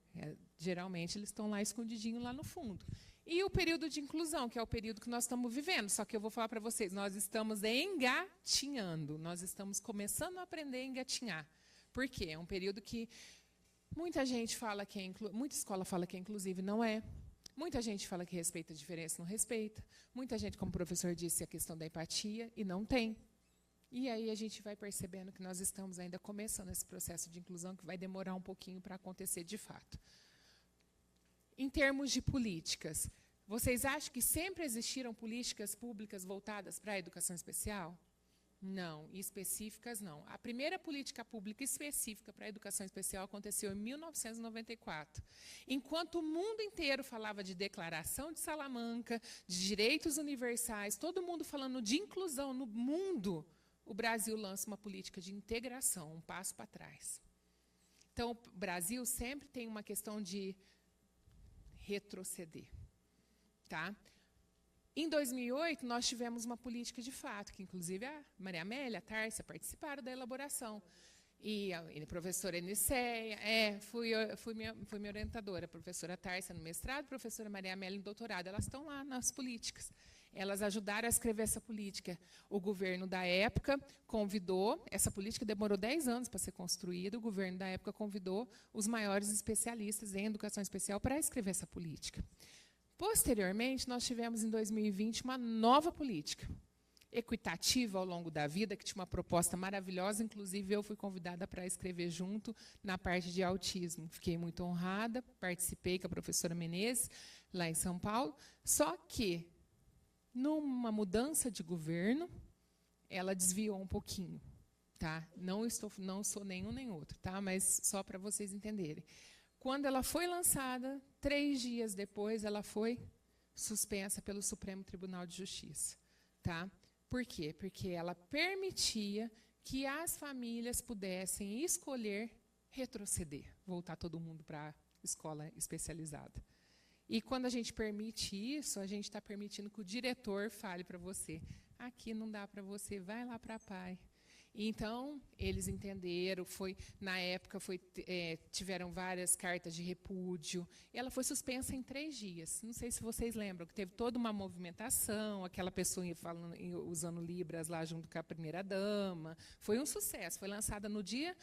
Geralmente, eles estão lá escondidinhos, lá no fundo. E o período de inclusão, que é o período que nós estamos vivendo. Só que eu vou falar para vocês, nós estamos engatinhando. Nós estamos começando a aprender a engatinhar. Por quê? É um período que muita gente fala que muita escola fala que é inclusive, não é. Muita gente fala que respeita a diferença, não respeita. Muita gente, como o professor disse, a questão da empatia, e não tem. E aí a gente vai percebendo que nós estamos ainda começando esse processo de inclusão, que vai demorar um pouquinho para acontecer de fato. Em termos de políticas, vocês acham que sempre existiram políticas públicas voltadas para a educação especial? Não, específicas não. A primeira política pública específica para a educação especial aconteceu em 1994. Enquanto o mundo inteiro falava de Declaração de Salamanca, de direitos universais, todo mundo falando de inclusão no mundo, o Brasil lança uma política de integração, um passo para trás. Então, o Brasil sempre tem uma questão de retroceder. Tá? Em 2008, nós tivemos uma política de fato, que inclusive a Maria Amélia, a Tárcia, participaram da elaboração. E a professora Eniceia, fui minha orientadora, a professora Tárcia no mestrado, a professora Maria Amélia no doutorado, elas estão lá nas políticas. Elas ajudaram a escrever essa política. O governo da época convidou, essa política demorou 10 anos para ser construída, o governo da época convidou os maiores especialistas em educação especial para escrever essa política. Posteriormente, nós tivemos, em 2020, uma nova política, equitativa ao longo da vida, que tinha uma proposta maravilhosa, inclusive eu fui convidada para escrever junto na parte de autismo. Fiquei muito honrada, participei com a professora Menezes, lá em São Paulo, só que, numa mudança de governo, ela desviou um pouquinho. Tá? Não sou nenhum nem outro, tá? Mas só para vocês entenderem. Quando ela foi lançada, 3 dias depois, ela foi suspensa pelo Supremo Tribunal de Justiça. Tá? Por quê? Porque ela permitia que as famílias pudessem escolher retroceder, voltar todo mundo para a escola especializada. E quando a gente permite isso, a gente está permitindo que o diretor fale para você, aqui não dá para você, vai lá para a PAI. Então, eles entenderam, na época tiveram várias cartas de repúdio. Ela foi suspensa em 3 dias. Não sei se vocês lembram, que teve toda uma movimentação, aquela pessoa usando libras lá junto com a primeira-dama. Foi um sucesso. Foi lançada no Dia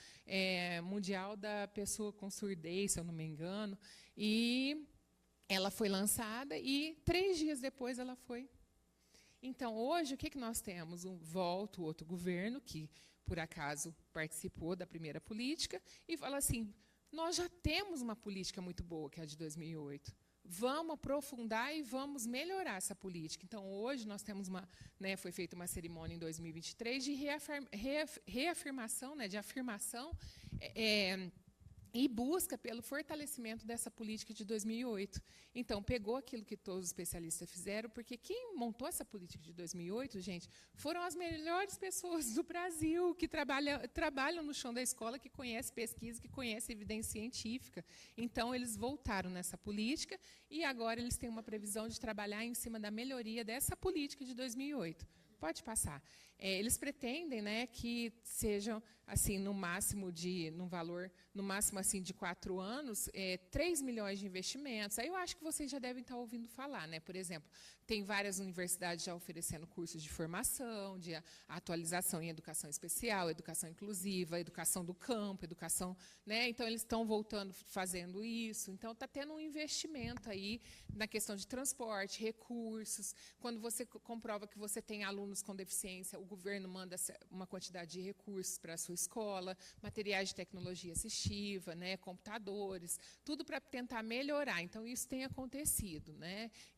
Mundial da Pessoa com Surdez, se eu não me engano. E ela foi lançada e 3 dias depois ela foi. Então, hoje, o que nós temos? Volta o outro governo, que, por acaso, participou da primeira política, e fala assim, nós já temos uma política muito boa, que é a de 2008. Vamos aprofundar e vamos melhorar essa política. Então, hoje, nós temos foi feita uma cerimônia em 2023 de reafirmação, de afirmação e busca pelo fortalecimento dessa política de 2008. Então, pegou aquilo que todos os especialistas fizeram, porque quem montou essa política de 2008, gente, foram as melhores pessoas do Brasil, que trabalham no chão da escola, que conhecem pesquisa, que conhecem evidência científica. Então, eles voltaram nessa política e agora eles têm uma previsão de trabalhar em cima da melhoria dessa política de 2008. Pode passar. Eles pretendem, que sejam, assim, num valor, no máximo assim, de 4 anos, 3 milhões de investimentos. Aí eu acho que vocês já devem estar ouvindo falar. Por exemplo, tem várias universidades já oferecendo cursos de formação, de atualização em educação especial, educação inclusiva, educação do campo, educação. Então, eles estão voltando, fazendo isso. Então, está tendo um investimento aí na questão de transporte, recursos. Quando você comprova que você tem alunos com deficiência, o governo manda uma quantidade de recursos para a sua escola, materiais de tecnologia assistiva, computadores, tudo para tentar melhorar. Então, isso tem acontecido.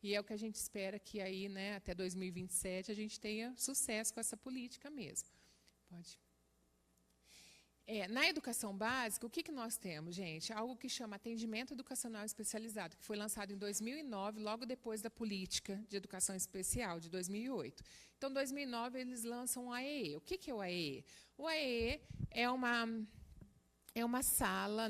E é o que a gente espera que aí, até 2027, a gente tenha sucesso com essa política mesmo. Pode. Na educação básica, o que nós temos, gente? Algo que chama Atendimento Educacional Especializado, que foi lançado em 2009, logo depois da Política de Educação Especial, de 2008. Então, em 2009, eles lançam o AEE. O que é o AEE? O AEE é uma sala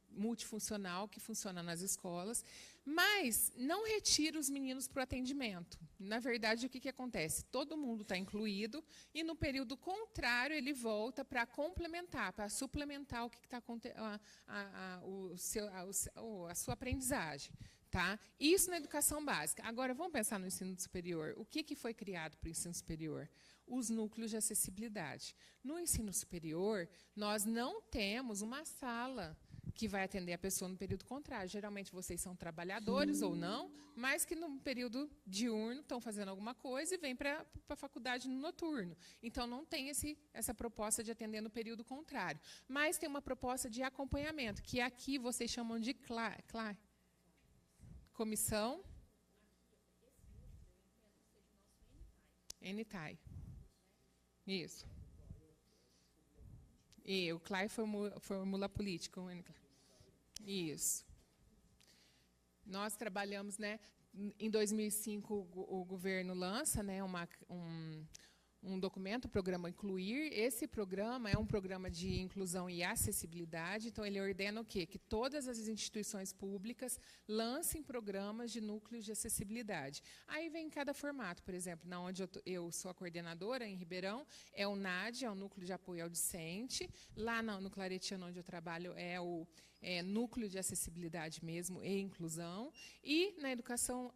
multifuncional que funciona nas escolas, mas não retira os meninos para o atendimento. Na verdade, o que acontece? Todo mundo está incluído e, no período contrário, ele volta para complementar, para suplementar o que está acontecendo, a sua aprendizagem. Tá? Isso na educação básica. Agora, vamos pensar no ensino superior. O que foi criado para o ensino superior? Os núcleos de acessibilidade. No ensino superior, nós não temos uma sala que vai atender a pessoa no período contrário. Geralmente, vocês são trabalhadores ou não, mas que no período diurno estão fazendo alguma coisa e vêm para a faculdade no noturno. Então, não tem essa proposta de atender no período contrário. Mas tem uma proposta de acompanhamento, que aqui vocês chamam de comissão NTAI. Isso. E o CLAI formula política. Isso. Nós trabalhamos, em 2005, o governo lança um documento, o programa Incluir. Esse programa é um programa de inclusão e acessibilidade. Então, ele ordena o quê? Que todas as instituições públicas lancem programas de núcleos de acessibilidade. Aí vem em cada formato. Por exemplo, na onde eu sou a coordenadora, em Ribeirão, é o NAD, é o Núcleo de Apoio ao Discente. Lá no Claretiano, onde eu trabalho, é o Núcleo de Acessibilidade mesmo e Inclusão. E na educação,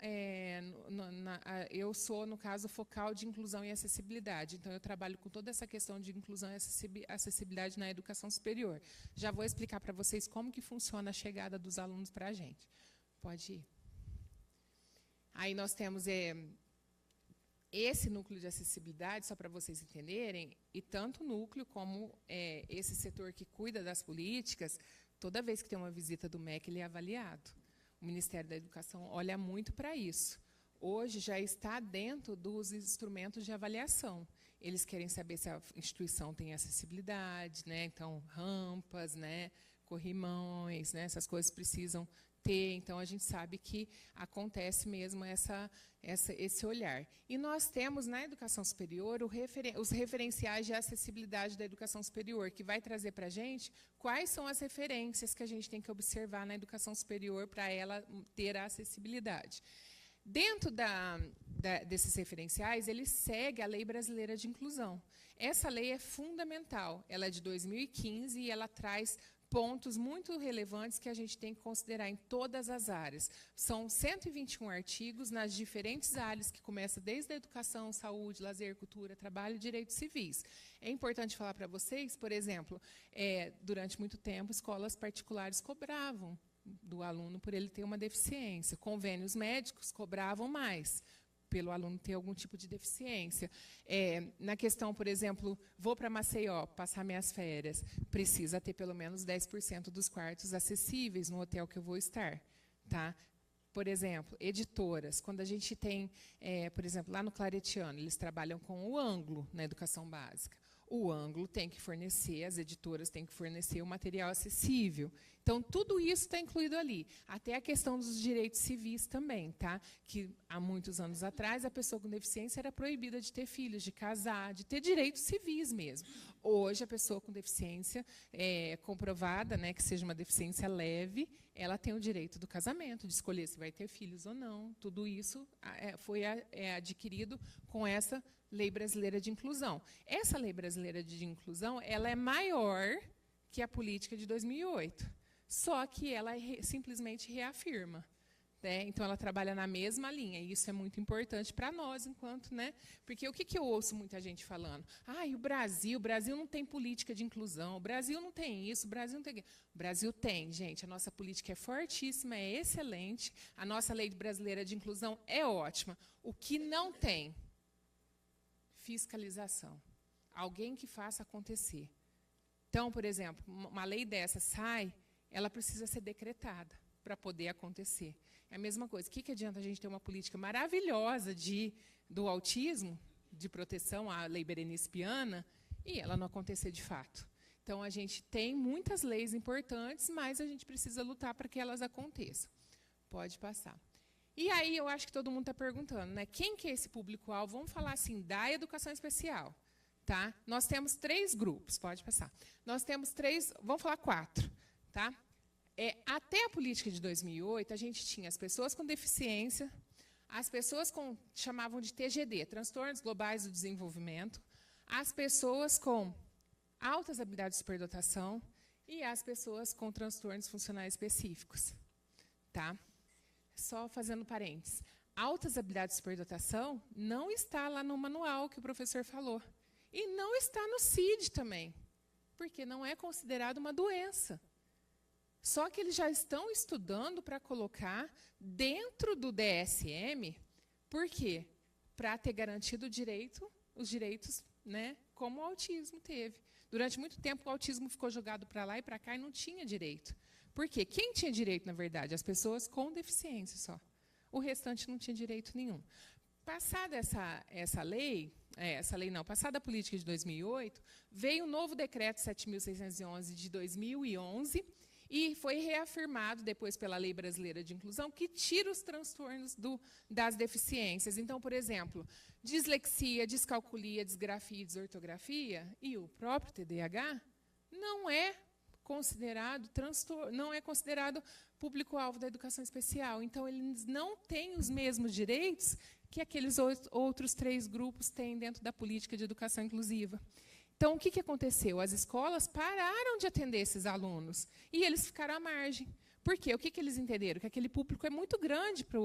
eu sou, no caso, focal de inclusão e acessibilidade. Então, eu trabalho com toda essa questão de inclusão e acessibilidade na educação superior. Já vou explicar para vocês como que funciona a chegada dos alunos para a gente. Pode ir. Aí nós temos esse núcleo de acessibilidade, só para vocês entenderem, e tanto o núcleo como esse setor que cuida das políticas, toda vez que tem uma visita do MEC, ele é avaliado. O Ministério da Educação olha muito para isso. Hoje já está dentro dos instrumentos de avaliação. Eles querem saber se a instituição tem acessibilidade, então rampas, corrimões, essas coisas precisam ter. Então, a gente sabe que acontece mesmo esse olhar. E nós temos, na educação superior, os referenciais de acessibilidade da educação superior, que vai trazer para a gente quais são as referências que a gente tem que observar na educação superior para ela ter a acessibilidade. Dentro desses referenciais, ele segue a Lei Brasileira de Inclusão. Essa lei é fundamental. Ela é de 2015 e ela traz pontos muito relevantes que a gente tem que considerar em todas as áreas. São 121 artigos nas diferentes áreas, que começam desde a educação, saúde, lazer, cultura, trabalho e direitos civis. É importante falar para vocês, por exemplo, durante muito tempo, escolas particulares cobravam do aluno por ele ter uma deficiência. Convênios médicos cobravam mais pelo aluno ter algum tipo de deficiência. Na questão, por exemplo, vou para Maceió passar minhas férias, precisa ter pelo menos 10% dos quartos acessíveis no hotel que eu vou estar. Tá? Por exemplo, editoras. Quando a gente tem, por exemplo, lá no Claretiano, eles trabalham com o ângulo na educação básica. O ângulo tem que fornecer, as editoras têm que fornecer o material acessível. Então, tudo isso está incluído ali. Até a questão dos direitos civis também, tá? Que há muitos anos atrás, a pessoa com deficiência era proibida de ter filhos, de casar, de ter direitos civis mesmo. Hoje, a pessoa com deficiência comprovada, né, que seja uma deficiência leve, ela tem o direito do casamento, de escolher se vai ter filhos ou não. Tudo isso foi adquirido com essa Lei Brasileira de Inclusão. Essa Lei Brasileira de Inclusão, ela é maior que a política de 2008, só que ela simplesmente reafirma. Né? Então, ela trabalha na mesma linha, e isso é muito importante para nós, enquanto... Né? Porque o que eu ouço muita gente falando? O Brasil não tem política de inclusão, o Brasil não tem isso, o Brasil não tem... O Brasil tem, gente, a nossa política é fortíssima, é excelente, a nossa Lei Brasileira de Inclusão é ótima. O que não tem? Fiscalização. Alguém que faça acontecer. Então, por exemplo, uma lei dessa sai, ela precisa ser decretada para poder acontecer. É a mesma coisa. O que adianta a gente ter uma política maravilhosa do autismo, de proteção à Lei Berenice Piana, e ela não acontecer de fato? Então, a gente tem muitas leis importantes, mas a gente precisa lutar para que elas aconteçam. Pode passar. E aí, eu acho que todo mundo está perguntando, né? Quem que é esse público-alvo? Vamos falar assim, da educação especial. Tá? Nós temos 3 grupos, pode passar. Nós temos 3, vamos falar 4. Tá? Até a política de 2008, a gente tinha as pessoas com deficiência, as pessoas chamavam de TGD, Transtornos Globais do Desenvolvimento, as pessoas com altas habilidades de superdotação e as pessoas com transtornos funcionais específicos. Tá? Só fazendo parênteses. Altas habilidades de superdotação não está lá no manual que o professor falou. E não está no CID também, porque não é considerado uma doença. Só que eles já estão estudando para colocar dentro do DSM, por quê? Para ter garantido os direitos, né, como o autismo teve. Durante muito tempo, o autismo ficou jogado para lá e para cá e não tinha direito. Por quê? Quem tinha direito, na verdade? As pessoas com deficiência só. O restante não tinha direito nenhum. Passada passada a política de 2008, veio o novo decreto 7.611 de 2011 e foi reafirmado depois pela Lei Brasileira de Inclusão que tira os transtornos das deficiências. Então, por exemplo, dislexia, descalculia, disgrafia e desortografia e o próprio TDAH não é considerado público-alvo da educação especial. Então, eles não têm os mesmos direitos que aqueles outros 3 grupos têm dentro da política de educação inclusiva. Então, o que aconteceu? As escolas pararam de atender esses alunos e eles ficaram à margem. Por quê? O que eles entenderam? Que aquele público é muito grande para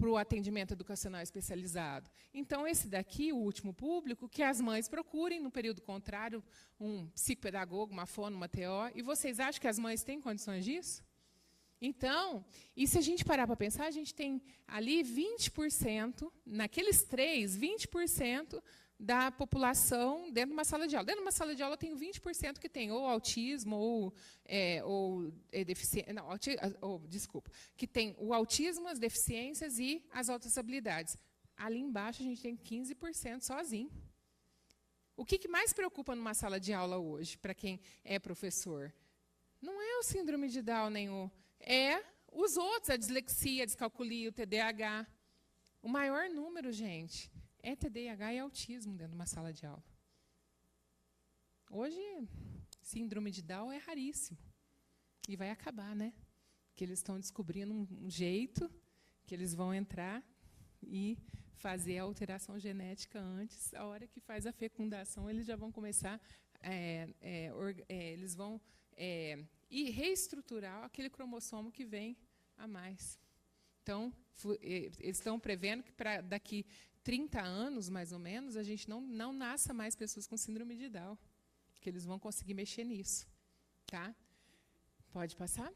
o atendimento educacional especializado. Então, esse daqui, o último público, que as mães procurem, no período contrário, um psicopedagogo, uma fono, uma TO. E vocês acham que as mães têm condições disso? Então, e se a gente parar para pensar, a gente tem ali 20%, naqueles 3, 20% da população dentro de uma sala de aula. Dentro de uma sala de aula, eu tenho 20% que tem ou autismo ou deficiência. Não, desculpa. Que tem o autismo, as deficiências e as altas habilidades. Ali embaixo, a gente tem 15% sozinho. O que mais preocupa numa sala de aula hoje, para quem é professor? Não é o síndrome de Down, nem os outros, a dislexia, a descalculia, o TDAH. O maior número, gente, é TDAH e autismo dentro de uma sala de aula. Hoje, síndrome de Down é raríssimo. E vai acabar, né? Que eles estão descobrindo um jeito que eles vão entrar e fazer a alteração genética antes. A hora que faz a fecundação, eles já vão começar, eles vão e reestruturar aquele cromossomo que vem a mais. Então, eles estão prevendo que para daqui 30 anos, mais ou menos, a gente não nasça mais pessoas com síndrome de Down, que eles vão conseguir mexer nisso. Tá? Pode passar?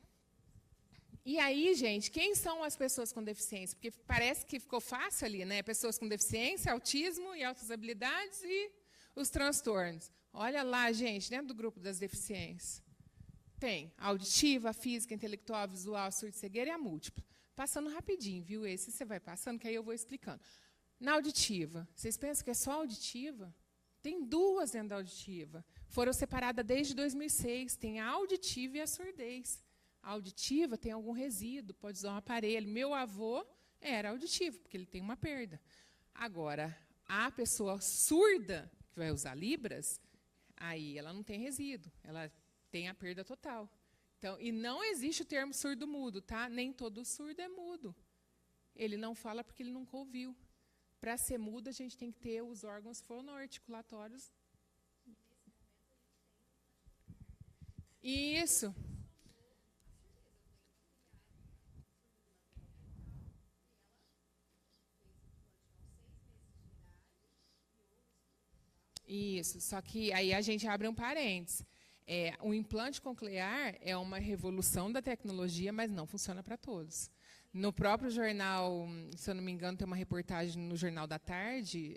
E aí, gente, quem são as pessoas com deficiência? Porque parece que ficou fácil ali, né? Pessoas com deficiência, autismo e altas habilidades e os transtornos. Olha lá, gente, dentro do grupo das deficiências. Tem a auditiva, a física, a intelectual, a visual, a surdo-cegueira e a múltipla. Passando rapidinho, viu? Esse você vai passando, que aí eu vou explicando. Na auditiva, vocês pensam que é só auditiva? Tem duas dentro da auditiva. Foram separadas desde 2006. Tem a auditiva e a surdez. A auditiva tem algum resíduo, pode usar um aparelho. Meu avô era auditivo, porque ele tem uma perda. Agora, a pessoa surda, que vai usar Libras, aí ela não tem resíduo, ela tem a perda total. Então, e não existe o termo surdo-mudo, tá? Nem todo surdo é mudo. Ele não fala porque ele nunca ouviu. Para ser mudo, a gente tem que ter os órgãos fonoarticulatórios. Isso. Isso, só que aí a gente abre um parênteses. O implante coclear é uma revolução da tecnologia, mas não funciona para todos. No próprio jornal, se eu não me engano, tem uma reportagem no Jornal da Tarde,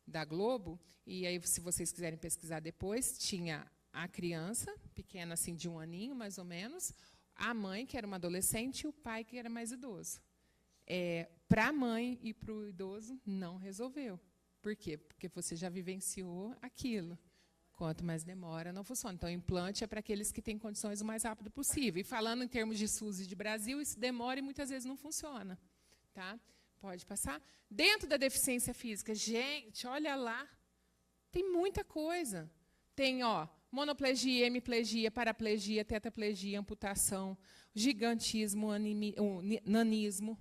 da Globo, e aí, se vocês quiserem pesquisar depois, tinha a criança, pequena, assim, de 1 aninho, mais ou menos, a mãe, que era uma adolescente, e o pai, que era mais idoso. Para a mãe e para o idoso, não resolveu. Por quê? Porque você já vivenciou aquilo. Quanto mais demora, não funciona. Então, o implante é para aqueles que têm condições o mais rápido possível. E falando em termos de SUS e de Brasil, isso demora e muitas vezes não funciona. Tá? Pode passar? Dentro da deficiência física, gente, olha lá, tem muita coisa. Tem, monoplegia, hemiplegia, paraplegia, tetraplegia, amputação, gigantismo, nanismo.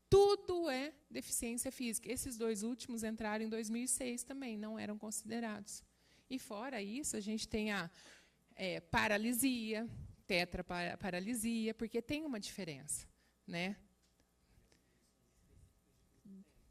Tudo é deficiência física. Esses 2 últimos entraram em 2006 também, não eram considerados. E, fora isso, a gente tem a paralisia, tetraparalisia, porque tem uma diferença. Né?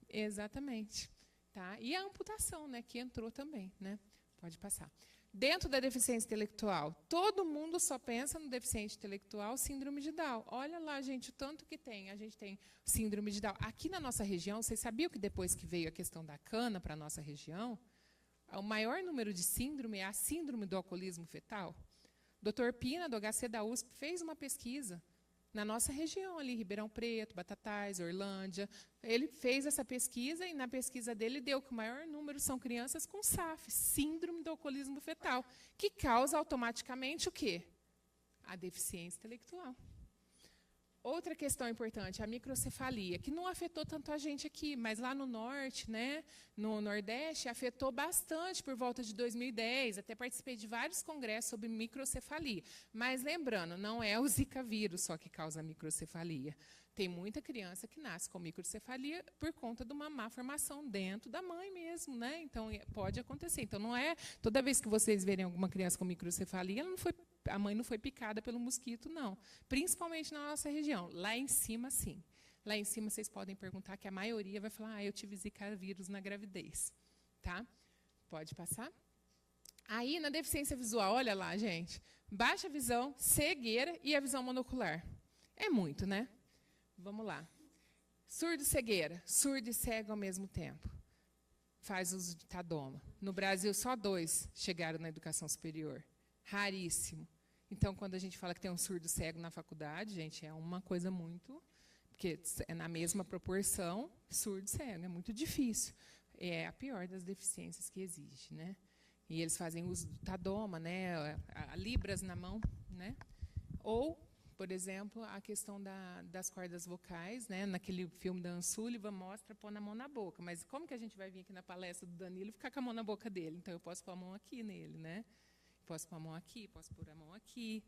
Exatamente. Tá? E a amputação, né, que entrou também. Né? Pode passar. Dentro da deficiência intelectual, todo mundo só pensa no deficiente intelectual, síndrome de Down. Olha lá, gente, o tanto que tem. A gente tem síndrome de Down. Aqui na nossa região, vocês sabiam que depois que veio a questão da cana para a nossa região, o maior número de síndrome é a síndrome do alcoolismo fetal? O Dr. Pina, do HC da USP, fez uma pesquisa na nossa região, ali, Ribeirão Preto, Batatais, Orlândia. Ele fez essa pesquisa e, na pesquisa dele, deu que o maior número são crianças com SAF, síndrome do alcoolismo fetal, que causa automaticamente o quê? A deficiência intelectual. Outra questão importante, a microcefalia, que não afetou tanto a gente aqui, mas lá no norte, né, no Nordeste, afetou bastante por volta de 2010. Até participei de vários congressos sobre microcefalia. Mas, lembrando, não é o Zika vírus só que causa microcefalia. Tem muita criança que nasce com microcefalia por conta de uma má formação dentro da mãe mesmo. Né? Então, pode acontecer. Então, não é toda vez que vocês verem alguma criança com microcefalia, a mãe não foi picada pelo mosquito, não. Principalmente na nossa região. Lá em cima, sim. Lá em cima, vocês podem perguntar, que a maioria vai falar, eu tive Zika vírus na gravidez. Tá? Pode passar? Aí, na deficiência visual, olha lá, gente. Baixa visão, cegueira e a visão monocular. É muito, né? Vamos lá. Surdo-cegueira. Surdo e cego ao mesmo tempo. Faz uso de Tadoma. No Brasil, só 2 chegaram na educação superior. Raríssimo. Então, quando a gente fala que tem um surdo cego na faculdade, gente, é uma coisa muito... Porque é na mesma proporção, surdo cego. É muito difícil. É a pior das deficiências que existe. Né? E eles fazem uso do Tadoma, né? A Libras na mão. Né? Ou, por exemplo, a questão das cordas vocais. Né? Naquele filme da Anne Sullivan, mostra pôr a mão na boca. Mas como que a gente vai vir aqui na palestra do Danilo e ficar com a mão na boca dele? Então, eu posso pôr a mão aqui nele. Né? Posso pôr a mão aqui, posso pôr a mão aqui.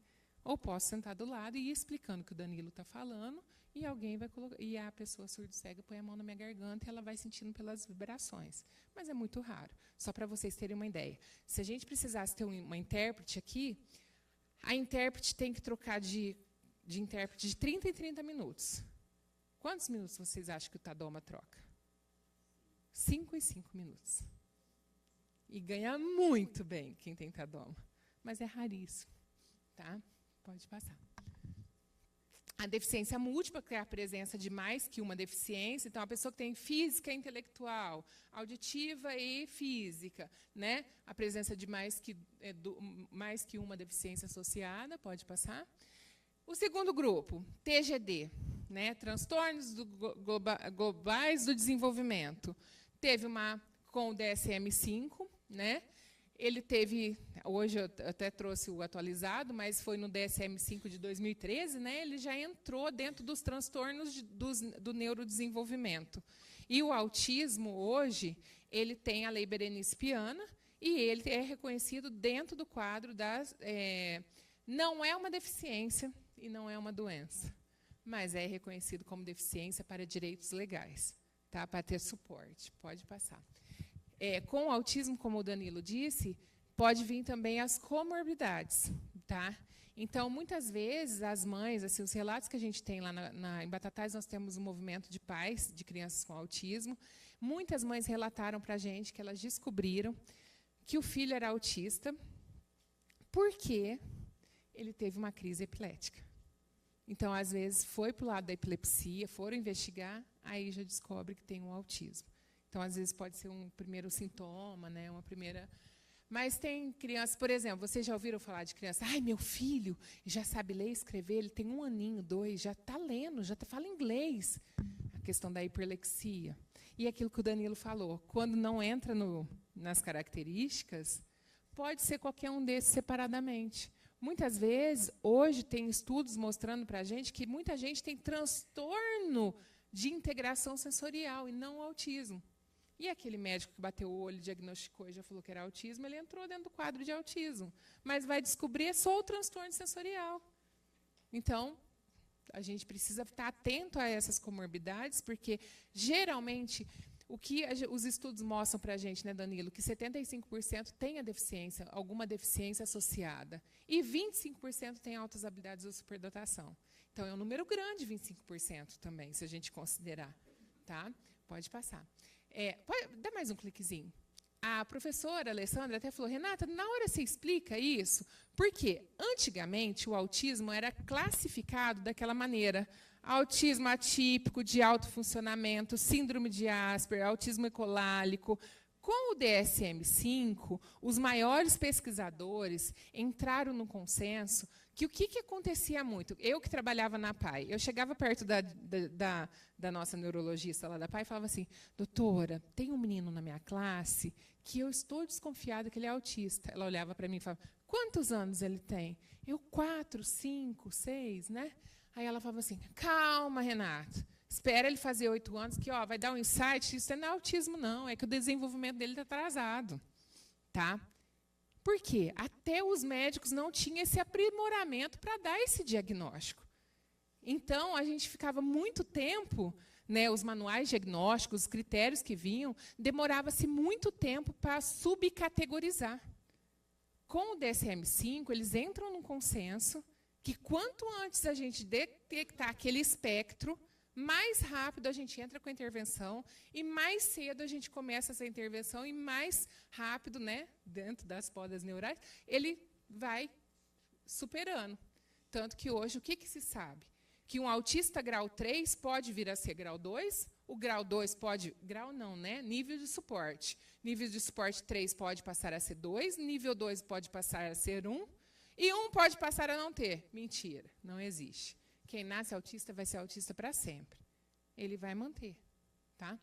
ou posso sentar do lado e ir explicando o que o Danilo está falando, e alguém vai colocar, e a pessoa surdo-cega põe a mão na minha garganta e ela vai sentindo pelas vibrações. Mas é muito raro. Só para vocês terem uma ideia. Se a gente precisasse ter uma intérprete aqui, a intérprete tem que trocar de intérprete de 30 em 30 minutos. Quantos minutos vocês acham que o Tadoma troca? 5 em 5 minutos. E ganha muito bem quem tem Tadoma. Mas é raríssimo. Tá? Pode passar. A deficiência múltipla, que é a presença de mais que uma deficiência. Então, a pessoa que tem física intelectual, auditiva e física, né? A presença de mais que uma deficiência associada, pode passar. O segundo grupo, TGD, né? Transtornos globais do desenvolvimento. Teve uma com o DSM-5, né? Ele teve, hoje eu até trouxe o atualizado, mas foi no DSM-5 de 2013, né? Ele já entrou dentro dos transtornos do neurodesenvolvimento. E o autismo, hoje, ele tem a Lei Berenice Piana, e ele é reconhecido dentro do quadro das... não é uma deficiência e não é uma doença, mas é reconhecido como deficiência para direitos legais, tá? Para ter suporte. Pode passar. Com o autismo, como o Danilo disse, pode vir também as comorbidades. Tá? Então, muitas vezes, as mães, assim, os relatos que a gente tem lá em Batatais, nós temos um movimento de pais de crianças com autismo. Muitas mães relataram para a gente que elas descobriram que o filho era autista porque ele teve uma crise epilética. Então, às vezes, foi para o lado da epilepsia, foram investigar, aí já descobre que tem um autismo. Então, às vezes, pode ser um primeiro sintoma, né, uma primeira... Mas tem crianças, por exemplo, vocês já ouviram falar de criança? Ai, meu filho já sabe ler e escrever, ele tem 1 aninho, 2, já está lendo, já fala inglês. A questão da hiperlexia. E aquilo que o Danilo falou, quando não entra nas características, pode ser qualquer um desses separadamente. Muitas vezes, hoje, tem estudos mostrando para a gente que muita gente tem transtorno de integração sensorial e não autismo. E aquele médico que bateu o olho, diagnosticou e já falou que era autismo, ele entrou dentro do quadro de autismo. Mas vai descobrir só o transtorno sensorial. Então, a gente precisa estar atento a essas comorbidades, porque, geralmente, o que os estudos mostram para a gente, né, Danilo, que 75% tem a deficiência, alguma deficiência associada, e 25% tem altas habilidades ou superdotação. Então, é um número grande, 25% também, se a gente considerar. Tá? Pode passar. Dá mais um cliquezinho. A professora Alessandra até falou, Renata, na hora você explica isso, porque antigamente o autismo era classificado daquela maneira. Autismo atípico, de alto funcionamento, síndrome de Asperger, autismo ecolálico. Com o DSM-5, os maiores pesquisadores entraram no consenso que o que acontecia muito? Eu que trabalhava na PAI, eu chegava perto da nossa neurologista lá da PAI e falava assim, doutora, tem um menino na minha classe que eu estou desconfiada que ele é autista. Ela olhava para mim e falava, quantos anos ele tem? Eu, 4, 5, 6, né? Aí ela falava assim, calma, Renata, espera ele fazer 8 anos, que vai dar um insight, isso não é autismo, não, é que o desenvolvimento dele está atrasado. Tá? Por quê? Até os médicos não tinham esse aprimoramento para dar esse diagnóstico. Então, a gente ficava muito tempo, né, os manuais diagnósticos, os critérios que vinham, demorava-se muito tempo para subcategorizar. Com o DSM-5, eles entram num consenso que quanto antes a gente detectar aquele espectro, mais rápido a gente entra com a intervenção e mais cedo a gente começa essa intervenção e mais rápido, né, dentro das podas neurais, ele vai superando. Tanto que hoje, o que se sabe? Que um autista grau 3 pode vir a ser grau 2, o grau 2 pode... Grau não, né? Nível de suporte. Nível de suporte 3 pode passar a ser 2, nível 2 pode passar a ser 1, e 1 pode passar a não ter. Mentira, não existe. Quem nasce autista vai ser autista para sempre. Ele vai manter. Tá?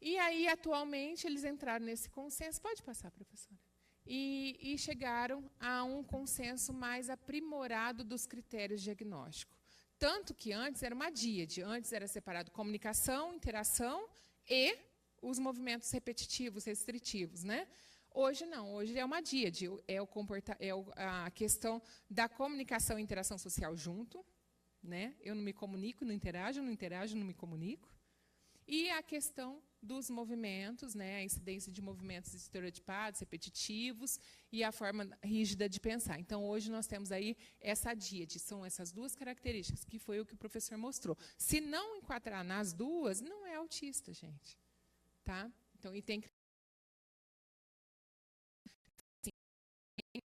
E aí, atualmente, eles entraram nesse consenso. Pode passar, professora. E chegaram a um consenso mais aprimorado dos critérios diagnósticos. Tanto que antes era uma díade. Antes era separado comunicação, interação e os movimentos repetitivos, restritivos. Né? Hoje não, hoje é uma díade, a questão da comunicação e interação social junto, né? Eu não me comunico, não interajo, não me comunico. E a questão dos movimentos, né? A incidência de movimentos estereotipados, repetitivos, e a forma rígida de pensar. Então, hoje nós temos aí essa díade, são essas duas características, que foi o que o professor mostrou. Se não enquadrar nas duas, não é autista, gente. Tá? Então, e tem que...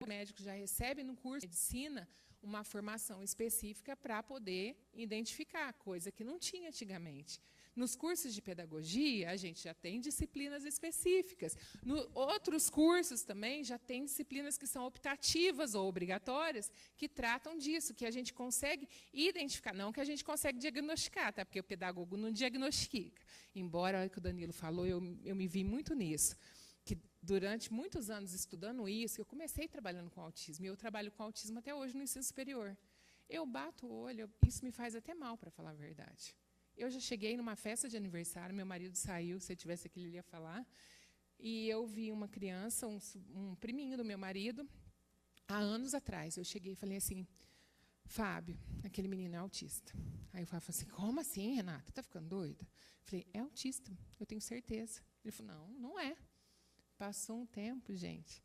O médico já recebe no curso de medicina uma formação específica para poder identificar, coisa que não tinha antigamente. Nos cursos de pedagogia, a gente já tem disciplinas específicas. Outros cursos também já tem disciplinas que são optativas ou obrigatórias, que tratam disso, que a gente consegue identificar, não que a gente consegue diagnosticar, tá? Porque o pedagogo não diagnostica. Embora, o que o Danilo falou, eu me vi muito nisso. Que durante muitos anos estudando isso, eu comecei trabalhando com autismo, e eu trabalho com autismo até hoje no ensino superior. Eu bato o olho, isso me faz até mal, para falar a verdade. Eu já cheguei numa festa de aniversário, meu marido saiu, se eu tivesse aqui, ele ia falar, e eu vi uma criança, um priminho do meu marido, há anos atrás. Eu cheguei e falei assim, Fábio, aquele menino é autista. Aí o Fábio falou assim, como assim, Renata? Está ficando doida? Eu falei, é autista, eu tenho certeza. Ele falou, não, não é. Passou um tempo, gente.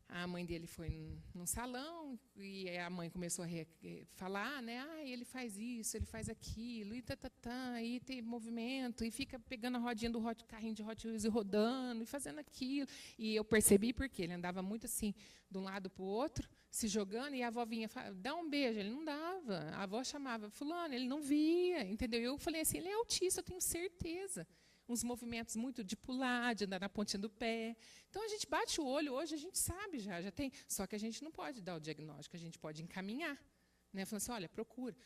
A mãe dele foi num salão e a mãe começou a falar, né? Ah, ele faz isso, ele faz aquilo, e tem movimento, e fica pegando a rodinha do carrinho de Hot Wheels e rodando, e fazendo aquilo. E eu percebi porque ele andava muito assim, de um lado para o outro, se jogando, e a avó vinha, dá um beijo, ele não dava. A avó chamava, fulano, ele não via, entendeu? Eu falei assim, ele é autista, eu tenho certeza. Uns movimentos muito de pular, de andar na pontinha do pé. Então, a gente bate o olho, hoje a gente sabe já tem. Só que a gente não pode dar o diagnóstico, a gente pode encaminhar. Né? Falando assim, olha, procura.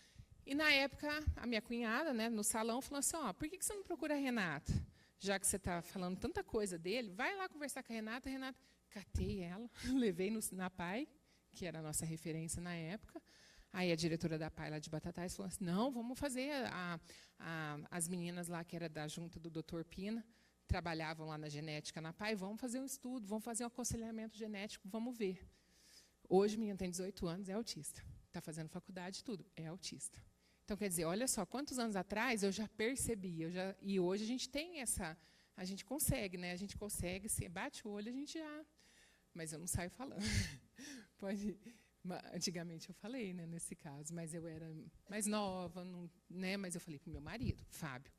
E, na época, a minha cunhada, né, no salão, falou assim, por que você não procura a Renata? Já que você está falando tanta coisa dele, vai lá conversar com a Renata. A Renata, catei ela, levei na PAI, que era a nossa referência na época. Aí a diretora da PAI, lá de Batatais, falou assim, não, vamos fazer. As meninas lá, que era da junta do Dr. Pina, trabalhavam lá na genética na PAI, vamos fazer um estudo, vamos fazer um aconselhamento genético, vamos ver. Hoje, o menino tem 18 anos, é autista. Está fazendo faculdade, tudo, é autista. Então, quer dizer, olha só, quantos anos atrás eu já percebi, e hoje a gente tem a gente consegue, né? A gente consegue, se bate o olho, a gente já... Mas eu não saio falando. Pode... Antigamente eu falei, né, nesse caso, mas eu era mais nova, não, né, mas eu falei para o meu marido, Fábio,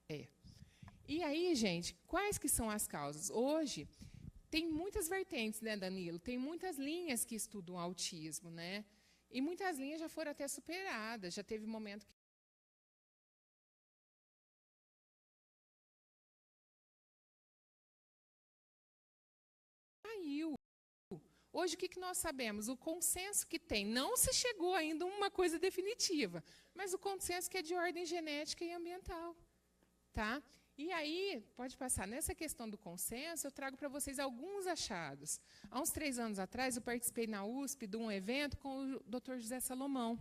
E aí, gente, quais que são as causas? Hoje, tem muitas vertentes, né, Danilo? Tem muitas linhas que estudam autismo, né? E muitas linhas já foram até superadas, já teve momento que caiu. Hoje, o que nós sabemos? O consenso que tem, não se chegou ainda a uma coisa definitiva, mas o consenso que é de ordem genética e ambiental. Tá? E aí, pode passar, nessa questão do consenso, eu trago para vocês alguns achados. Há uns 3 anos atrás, eu participei na USP de um evento com o Dr. José Salomão.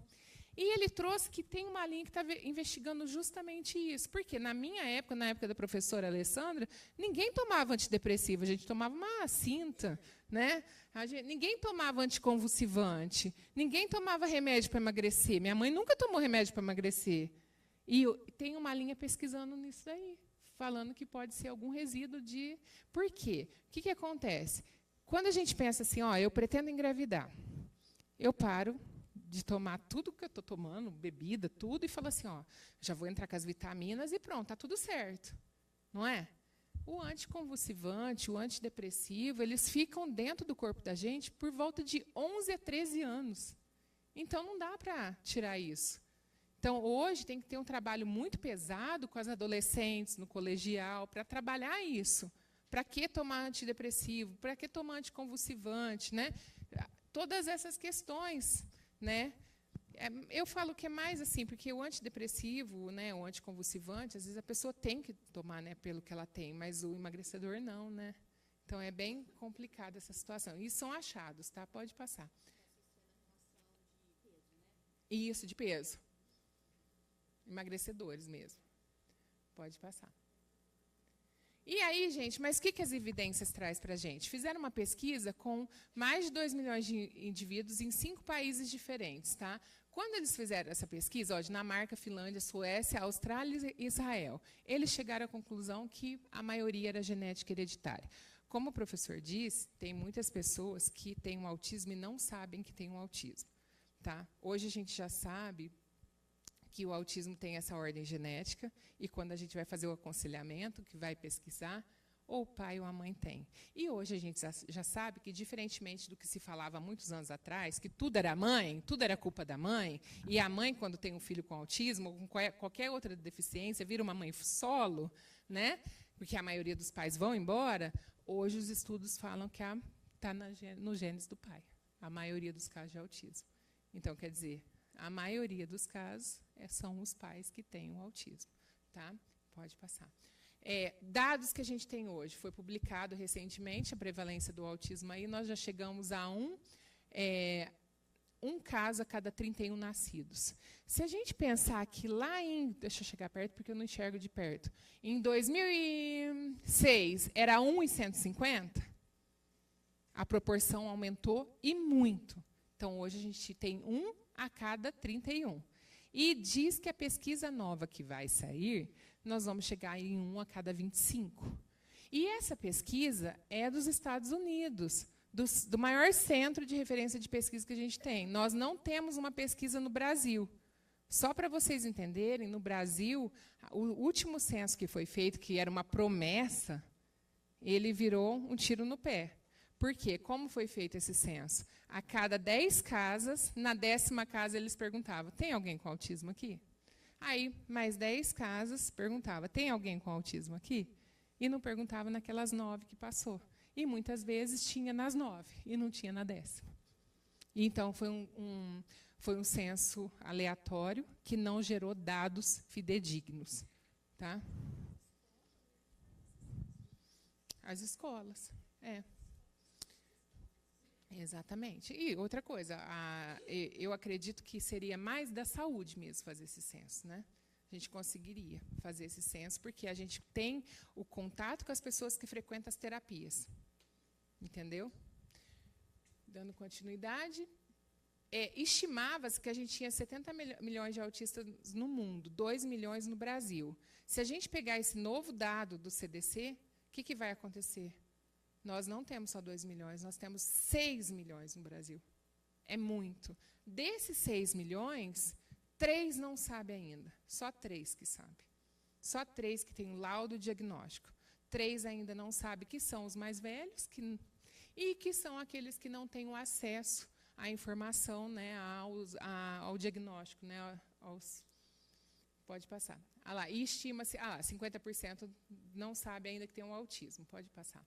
E ele trouxe que tem uma linha que está investigando justamente isso. Porque na minha época, na época da professora Alessandra, ninguém tomava antidepressivo, a gente tomava uma cinta, né? Ninguém tomava anticonvulsivante, ninguém tomava remédio para emagrecer. Minha mãe nunca tomou remédio para emagrecer. E tem uma linha pesquisando nisso daí, falando que pode ser algum resíduo de... Por quê? O que acontece? Quando a gente pensa assim, eu pretendo engravidar, eu paro de tomar tudo que eu estou tomando, bebida, tudo, e falo assim, já vou entrar com as vitaminas e pronto, está tudo certo. Não é? O anticonvulsivante, o antidepressivo, eles ficam dentro do corpo da gente por volta de 11 a 13 anos. Então, não dá para tirar isso. Então, hoje, tem que ter um trabalho muito pesado com as adolescentes, no colegial, para trabalhar isso. Para que tomar antidepressivo? Para que tomar anticonvulsivante? Né? Todas essas questões. Né? Eu falo que é mais assim, porque o antidepressivo, né, o anticonvulsivante, às vezes a pessoa tem que tomar, né, pelo que ela tem, mas o emagrecedor não. Né? Então, é bem complicada essa situação. E são achados, tá? Pode passar. Isso, de peso. Emagrecedores mesmo. Pode passar. E aí, gente, mas o que as evidências traz para a gente? Fizeram uma pesquisa com mais de 2 milhões de indivíduos em 5 países diferentes. Tá? Quando eles fizeram essa pesquisa, ó, Dinamarca, Finlândia, Suécia, Austrália e Israel, eles chegaram à conclusão que a maioria era genética hereditária. Como o professor disse, tem muitas pessoas que têm um autismo e não sabem que têm um autismo. Tá? Hoje a gente já sabe que o autismo tem essa ordem genética, e quando a gente vai fazer o aconselhamento, que vai pesquisar, ou o pai ou a mãe tem. E hoje a gente já sabe que, diferentemente do que se falava há muitos anos atrás, que tudo era mãe, tudo era culpa da mãe, e a mãe, quando tem um filho com autismo ou com qualquer outra deficiência, vira uma mãe solo, né? Porque a maioria dos pais vão embora, hoje os estudos falam que está no genes do pai, a maioria dos casos de autismo. Então, quer dizer, a maioria dos casos são os pais que têm o autismo. Tá? Pode passar. Dados que a gente tem hoje, foi publicado recentemente a prevalência do autismo, aí nós já chegamos a um caso a cada 31 nascidos. Se a gente pensar que lá em... Deixa eu chegar perto, porque eu não enxergo de perto. Em 2006, era 1 em 150, a proporção aumentou e muito. Então, hoje a gente tem 1 a cada 31. E diz que a pesquisa nova que vai sair, nós vamos chegar em 1 a cada 25. E essa pesquisa é dos Estados Unidos, do maior centro de referência de pesquisa que a gente tem. Nós não temos uma pesquisa no Brasil. Só para vocês entenderem, no Brasil, o último censo que foi feito, que era uma promessa, ele virou um tiro no pé. Por quê? Como foi feito esse censo? A cada 10 casas, na 10ª casa, eles perguntavam, tem alguém com autismo aqui? Aí, mais 10 casas, perguntava, tem alguém com autismo aqui? E não perguntava naquelas 9 que passou. E, muitas vezes, tinha nas 9 e não tinha na 10ª. Então, foi um censo aleatório que não gerou dados fidedignos. Tá? As escolas. Exatamente. E outra coisa, eu acredito que seria mais da saúde mesmo fazer esse censo, né? A gente conseguiria fazer esse censo, porque a gente tem o contato com as pessoas que frequentam as terapias. Entendeu? Dando continuidade, estimava-se que a gente tinha 70 milhões de autistas no mundo, 2 milhões no Brasil. Se a gente pegar esse novo dado do CDC, o que vai acontecer? Nós não temos só 2 milhões, nós temos 6 milhões no Brasil. É muito. Desses 6 milhões, 3 não sabem ainda. Só 3 que sabem. Só 3 que têm laudo diagnóstico. 3 ainda não sabem, que são os mais velhos, e que são aqueles que não têm o acesso à informação, né, ao diagnóstico. Né, pode passar. E estima-se, 50% não sabe ainda que tem um autismo. Pode passar.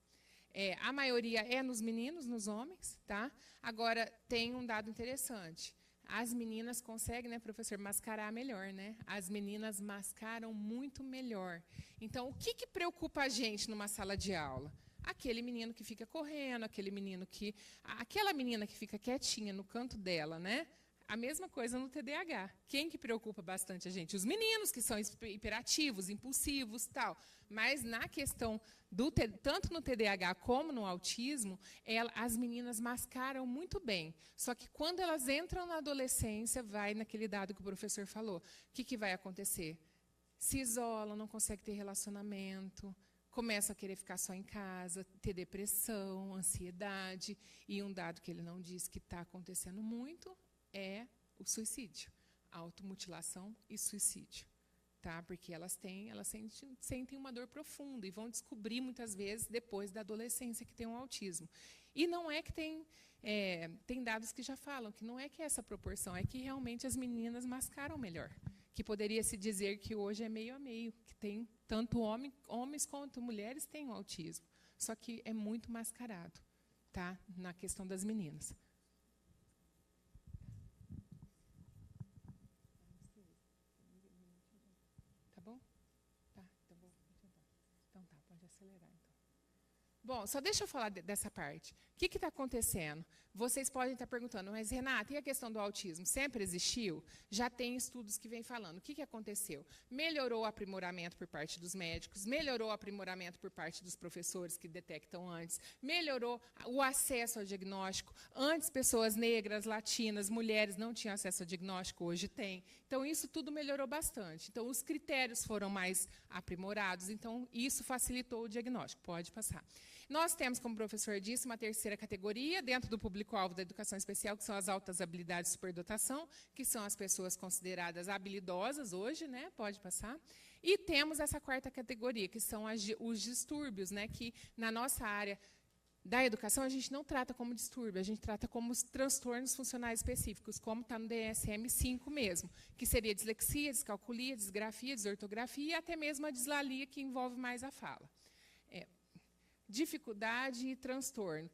A maioria é nos meninos, nos homens. Tá? Agora, tem um dado interessante. As meninas conseguem, né, professor, mascarar melhor. Né? As meninas mascaram muito melhor. Então, o que preocupa a gente numa sala de aula? Aquele menino que fica correndo, aquela menina que fica quietinha no canto dela, né? A mesma coisa no TDAH. Quem que preocupa bastante a gente? Os meninos, que são hiperativos, impulsivos, tal. Mas na questão tanto no TDAH como no autismo, as meninas mascaram muito bem. Só que quando elas entram na adolescência, vai naquele dado que o professor falou. O que vai acontecer? Se isolam, não conseguem ter relacionamento, começam a querer ficar só em casa, ter depressão, ansiedade. E um dado que ele não disse que está acontecendo muito é o suicídio, automutilação e suicídio. Tá? Porque elas sentem uma dor profunda e vão descobrir, muitas vezes, depois da adolescência, que tem um autismo. E não é que tem dados que já falam que não é que é essa proporção, é que realmente as meninas mascaram melhor. Que poderia se dizer que hoje é meio a meio, que tem tanto homens quanto mulheres têm o autismo. Só que é muito mascarado, tá? Na questão das meninas. Tá bom? Tá, então vou tentar. Então tá, pode acelerar então. Bom, só deixa eu falar dessa parte. O que está acontecendo? Vocês podem estar perguntando, mas, Renata, e a questão do autismo? Sempre existiu? Já tem estudos que vêm falando. O que aconteceu? Melhorou o aprimoramento por parte dos médicos, melhorou o aprimoramento por parte dos professores que detectam antes, melhorou o acesso ao diagnóstico. Antes, pessoas negras, latinas, mulheres não tinham acesso ao diagnóstico, hoje tem. Então, isso tudo melhorou bastante. Então, os critérios foram mais aprimorados, então, isso facilitou o diagnóstico. Pode passar. Nós temos, como o professor disse, uma terceira categoria dentro do público-alvo da educação especial, que são as altas habilidades de superdotação, que são as pessoas consideradas habilidosas hoje, né? Pode passar. E temos essa quarta categoria, que são os distúrbios, né? Que na nossa área da educação a gente não trata como distúrbio, a gente trata como os transtornos funcionais específicos, como está no DSM-5 mesmo, que seria dislexia, descalculia, disgrafia, desortografia e até mesmo a dislalia, que envolve mais a fala. Dificuldade e transtorno.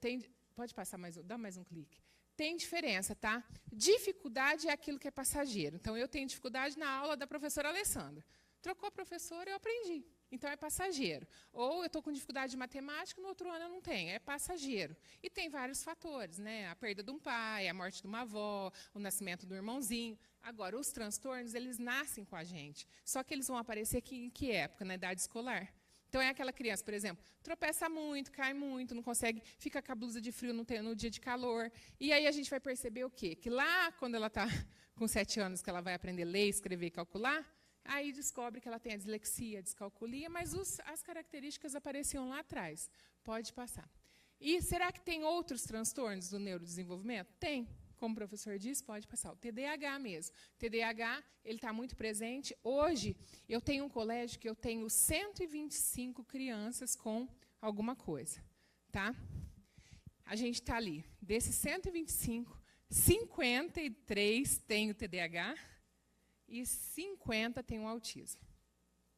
Pode passar dá mais um clique. Tem diferença, tá? Dificuldade é aquilo que é passageiro. Então, eu tenho dificuldade na aula da professora Alessandra. Trocou a professora, eu aprendi. Então, é passageiro. Ou eu estou com dificuldade de matemática, no outro ano eu não tenho. É passageiro. E tem vários fatores, né? A perda de um pai, a morte de uma avó, o nascimento do irmãozinho. Agora, os transtornos, eles nascem com a gente. Só que eles vão aparecer em que época? Na idade escolar. Então, é aquela criança, por exemplo, tropeça muito, cai muito, não consegue, fica com a blusa de frio no dia de calor. E aí a gente vai perceber o quê? Que lá, quando ela está com 7 anos, que ela vai aprender a ler, escrever e calcular, aí descobre que ela tem a dislexia, a descalculia, mas as características apareciam lá atrás. Pode passar. E será que tem outros transtornos do neurodesenvolvimento? Tem. Como o professor disse, pode passar. O TDAH mesmo. O TDAH, ele está muito presente. Hoje, eu tenho um colégio que eu tenho 125 crianças com alguma coisa. Tá? A gente está ali. Desses 125, 53 têm o TDAH e 50 têm o autismo.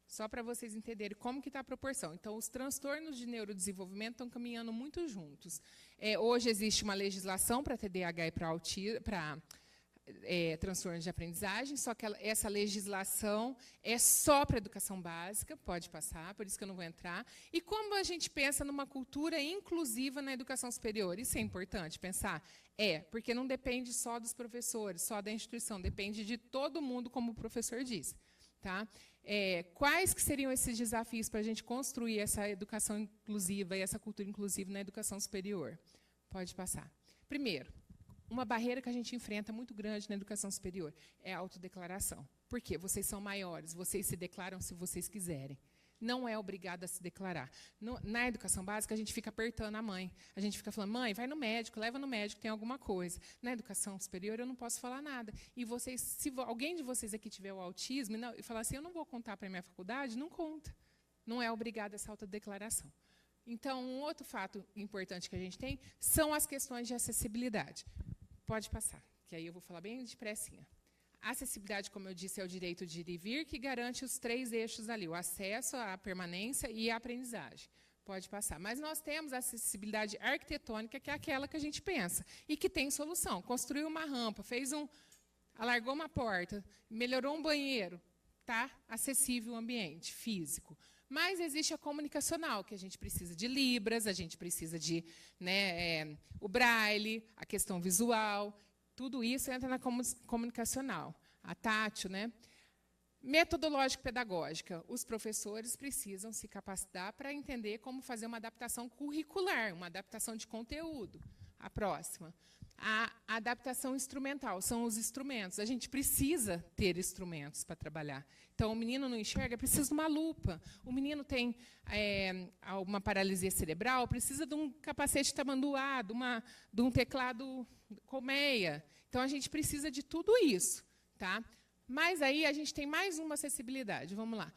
Só para vocês entenderem como que está a proporção. Então, os transtornos de neurodesenvolvimento estão caminhando muito juntos. Hoje existe uma legislação para TDAH e para transtornos de aprendizagem, só que essa legislação é só para a educação básica, pode passar, por isso que eu não vou entrar. E como a gente pensa numa cultura inclusiva na educação superior? Isso é importante pensar? Porque não depende só dos professores, só da instituição, depende de todo mundo, como o professor disse. Tá? Quais que seriam esses desafios para a gente construir essa educação inclusiva e essa cultura inclusiva na educação superior? Pode passar. Primeiro, uma barreira que a gente enfrenta muito grande na educação superior é a autodeclaração. Por quê? Vocês são maiores, vocês se declaram se vocês quiserem. Não é obrigado a se declarar. Na educação básica, a gente fica apertando a mãe. A gente fica falando, mãe, vai no médico, leva no médico, tem alguma coisa. Na educação superior, eu não posso falar nada. E vocês, se alguém de vocês aqui tiver o autismo e falar assim, eu não vou contar para a minha faculdade, não conta. Não é obrigado essa autodeclaração. Então, um outro fato importante que a gente tem são as questões de acessibilidade. Pode passar, que aí eu vou falar bem depressinha. A acessibilidade, como eu disse, é o direito de ir e vir, que garante os 3 eixos ali, o acesso, a permanência e a aprendizagem. Pode passar. Mas nós temos a acessibilidade arquitetônica, que é aquela que a gente pensa, e que tem solução. Construiu uma rampa, alargou uma porta, melhorou um banheiro, está acessível o ambiente físico. Mas existe a comunicacional, que a gente precisa de libras, a gente precisa de o braille, a questão visual. Tudo isso entra na comunicacional. A tátil, né? Metodológico-pedagógica. Os professores precisam se capacitar para entender como fazer uma adaptação curricular, uma adaptação de conteúdo. A próxima. A adaptação instrumental, são os instrumentos. A gente precisa ter instrumentos para trabalhar. Então, o menino não enxerga, precisa de uma lupa. O menino tem uma paralisia cerebral, precisa de um capacete tamanduá, de um teclado colmeia. Então, a gente precisa de tudo isso. Tá? Mas aí a gente tem mais uma acessibilidade. Vamos lá.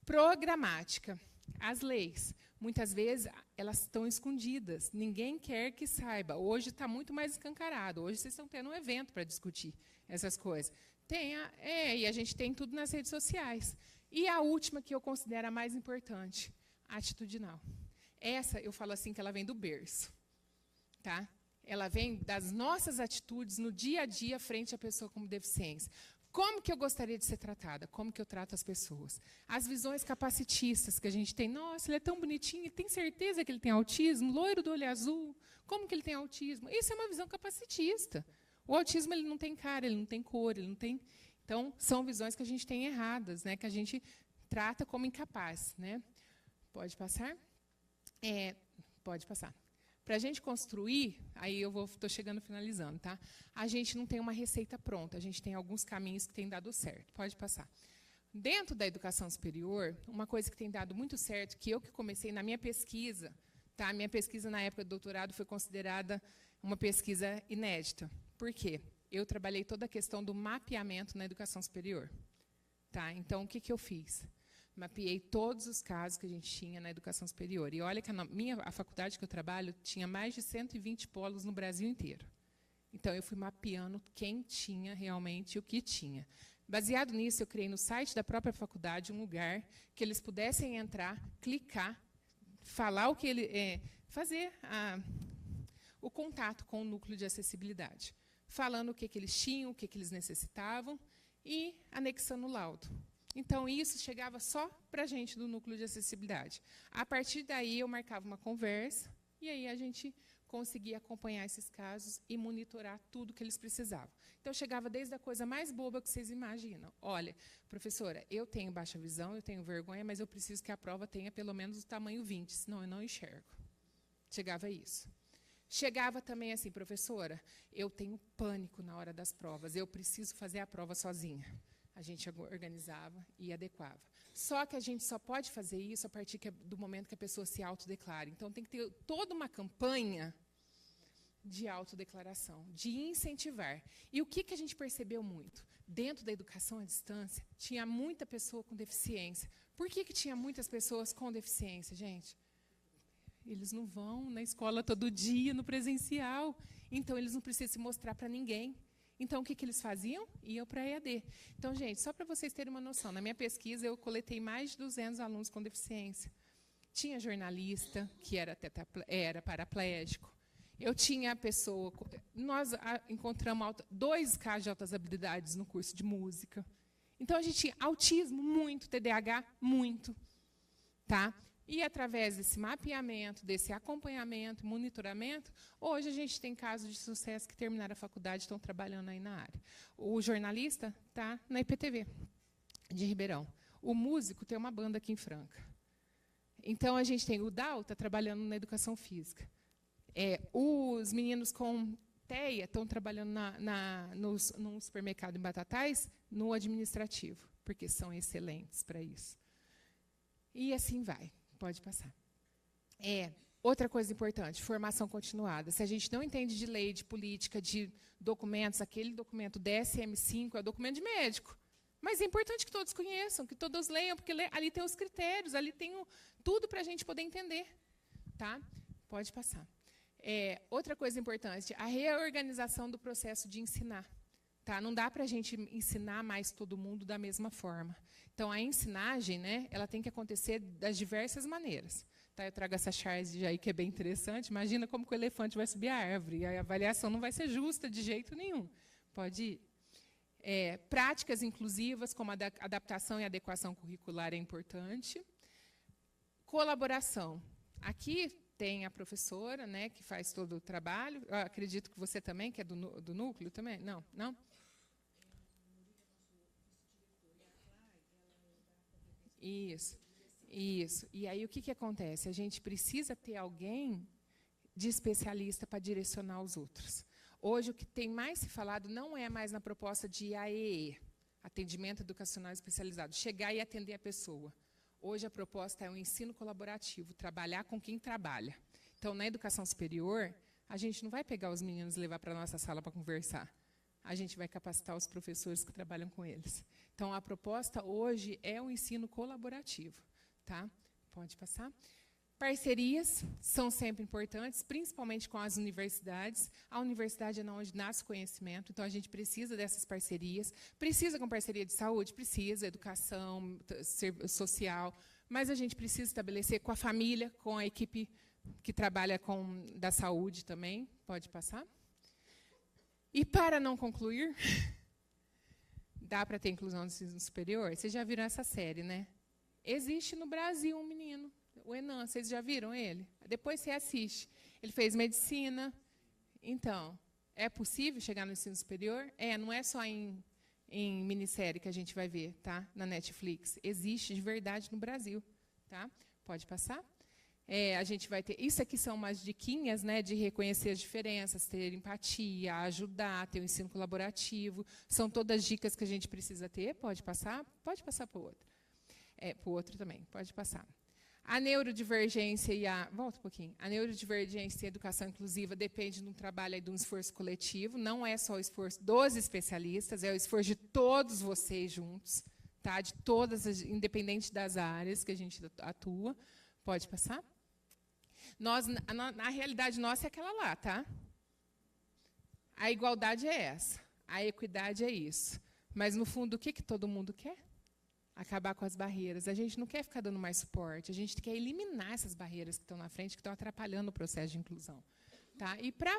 Programática. As leis, muitas vezes, elas estão escondidas. Ninguém quer que saiba. Hoje está muito mais escancarado. Hoje vocês estão tendo um evento para discutir essas coisas. E a gente tem tudo nas redes sociais. E a última, que eu considero a mais importante, a atitudinal. Essa, eu falo assim, que ela vem do berço. Tá? Ela vem das nossas atitudes no dia a dia frente à pessoa com deficiência. Como que eu gostaria de ser tratada? Como que eu trato as pessoas? As visões capacitistas que a gente tem. Nossa, ele é tão bonitinho, ele tem certeza que ele tem autismo? Loiro do olho azul, como que ele tem autismo? Isso é uma visão capacitista. O autismo ele não tem cara, ele não tem cor, ele não tem... Então, são visões que a gente tem erradas, né? Que a gente trata como incapaz. Né? Pode passar? Pode passar. Para a gente construir, aí eu estou chegando, finalizando, tá? A gente não tem uma receita pronta, a gente tem alguns caminhos que têm dado certo. Pode passar. Dentro da educação superior, uma coisa que tem dado muito certo, que eu que comecei na minha pesquisa, tá? A minha pesquisa na época do doutorado foi considerada uma pesquisa inédita. Por quê? Eu trabalhei toda a questão do mapeamento na educação superior. Tá? Então, o que eu fiz? Mapeei todos os casos que a gente tinha na educação superior. E olha que a faculdade que eu trabalho tinha mais de 120 polos no Brasil inteiro. Então, eu fui mapeando quem tinha realmente o que tinha. Baseado nisso, eu criei no site da própria faculdade um lugar que eles pudessem entrar, clicar, falar o que fazer o contato com o núcleo de acessibilidade, falando o que eles tinham, o que eles necessitavam e anexando o laudo. Então, isso chegava só para a gente do núcleo de acessibilidade. A partir daí, eu marcava uma conversa, e aí a gente conseguia acompanhar esses casos e monitorar tudo que eles precisavam. Então, chegava desde a coisa mais boba que vocês imaginam. Olha, professora, eu tenho baixa visão, eu tenho vergonha, mas eu preciso que a prova tenha pelo menos o tamanho 20, senão eu não enxergo. Chegava a isso. Chegava também assim, professora, eu tenho pânico na hora das provas, eu preciso fazer a prova sozinha. A gente organizava e adequava. Só que a gente só pode fazer isso a partir do momento que a pessoa se autodeclara. Então, tem que ter toda uma campanha de autodeclaração, de incentivar. E o que a gente percebeu muito? Dentro da educação à distância, tinha muita pessoa com deficiência. Por que tinha muitas pessoas com deficiência, gente? Eles não vão na escola todo dia, no presencial. Então, eles não precisam se mostrar para ninguém. Então, o que eles faziam? Iam para a EAD. Então, gente, só para vocês terem uma noção, na minha pesquisa, eu coletei mais de 200 alunos com deficiência. Tinha jornalista, que era paraplégico. Eu tinha a pessoa... Nós encontramos 2 casos de altas habilidades no curso de música. Então, a gente tinha autismo, muito, TDAH, muito. Tá? E, através desse mapeamento, desse acompanhamento, monitoramento, hoje a gente tem casos de sucesso que terminaram a faculdade e estão trabalhando aí na área. O jornalista está na IPTV, de Ribeirão. O músico tem uma banda aqui em Franca. Então, a gente tem o DAO, está trabalhando na educação física. Os meninos com TEA estão trabalhando no supermercado em Batatais, no administrativo, porque são excelentes para isso. E assim vai. Pode passar. Outra coisa importante, formação continuada. Se a gente não entende de lei, de política, de documentos, aquele documento DSM-5 é o documento de médico. Mas é importante que todos conheçam, que todos leiam, porque ali tem os critérios, ali tem tudo para a gente poder entender. Tá? Pode passar. Outra coisa importante, a reorganização do processo de ensinar. Tá? Não dá para a gente ensinar mais todo mundo da mesma forma. Então, a ensinagem, né, ela tem que acontecer das diversas maneiras. Tá? Eu trago essa chart aí, que é bem interessante. Imagina como que o elefante vai subir a árvore. A avaliação não vai ser justa de jeito nenhum. Pode ir. Práticas inclusivas, como a adaptação e adequação curricular, é importante. Colaboração. Aqui tem a professora, né, que faz todo o trabalho. Eu acredito que você também, que é do núcleo também? Não? Não? Isso. E aí, o que acontece? A gente precisa ter alguém de especialista para direcionar os outros. Hoje, o que tem mais se falado não é mais na proposta de AEE, Atendimento Educacional Especializado, chegar e atender a pessoa. Hoje, a proposta é um ensino colaborativo, trabalhar com quem trabalha. Então, na educação superior, a gente não vai pegar os meninos e levar para a nossa sala para conversar. A gente vai capacitar os professores que trabalham com eles. Então, a proposta hoje é o ensino colaborativo. Tá? Pode passar. Parcerias são sempre importantes, principalmente com as universidades. A universidade é onde nasce o conhecimento, então a gente precisa dessas parcerias. Precisa com parceria de saúde? Precisa, educação, social, mas a gente precisa estabelecer com a família, com a equipe que trabalha da saúde também. Pode passar. E, para não concluir, dá para ter inclusão no ensino superior? Vocês já viram essa série, né? Existe no Brasil um menino, o Enan, vocês já viram ele? Depois você assiste. Ele fez medicina. Então, é possível chegar no ensino superior? Não é só em minissérie que a gente vai ver, tá? Na Netflix. Existe de verdade no Brasil, tá? Pode passar? A gente vai ter... Isso aqui são umas diquinhas, né, de reconhecer as diferenças, ter empatia, ajudar, ter um ensino colaborativo. São todas dicas que a gente precisa ter. Pode passar? Pode passar para o outro. Para o outro também, pode passar. A neurodivergência e a... Volta um pouquinho. A neurodivergência e a educação inclusiva depende de um trabalho e de um esforço coletivo. Não é só o esforço dos especialistas, é o esforço de todos vocês juntos, tá? De todas, independente das áreas que a gente atua. Pode passar? Na realidade nossa é aquela lá, tá? A igualdade é essa. A equidade é isso. Mas, no fundo, o que todo mundo quer? Acabar com as barreiras. A gente não quer ficar dando mais suporte. A gente quer eliminar essas barreiras que estão na frente, que estão atrapalhando o processo de inclusão. Tá? E, para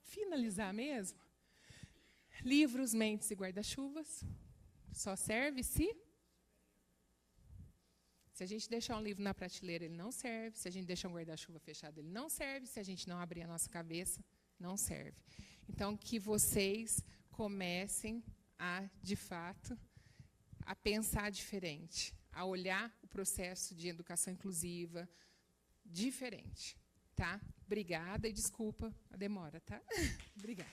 finalizar mesmo, livros, mentes e guarda-chuvas só serve se a gente deixar um livro na prateleira, ele não serve. Se a gente deixar um guarda-chuva fechado, ele não serve. Se a gente não abrir a nossa cabeça, não serve. Então, que vocês comecem de fato, a pensar diferente, a olhar o processo de educação inclusiva diferente. Tá? Obrigada e desculpa a demora. Tá? Obrigada.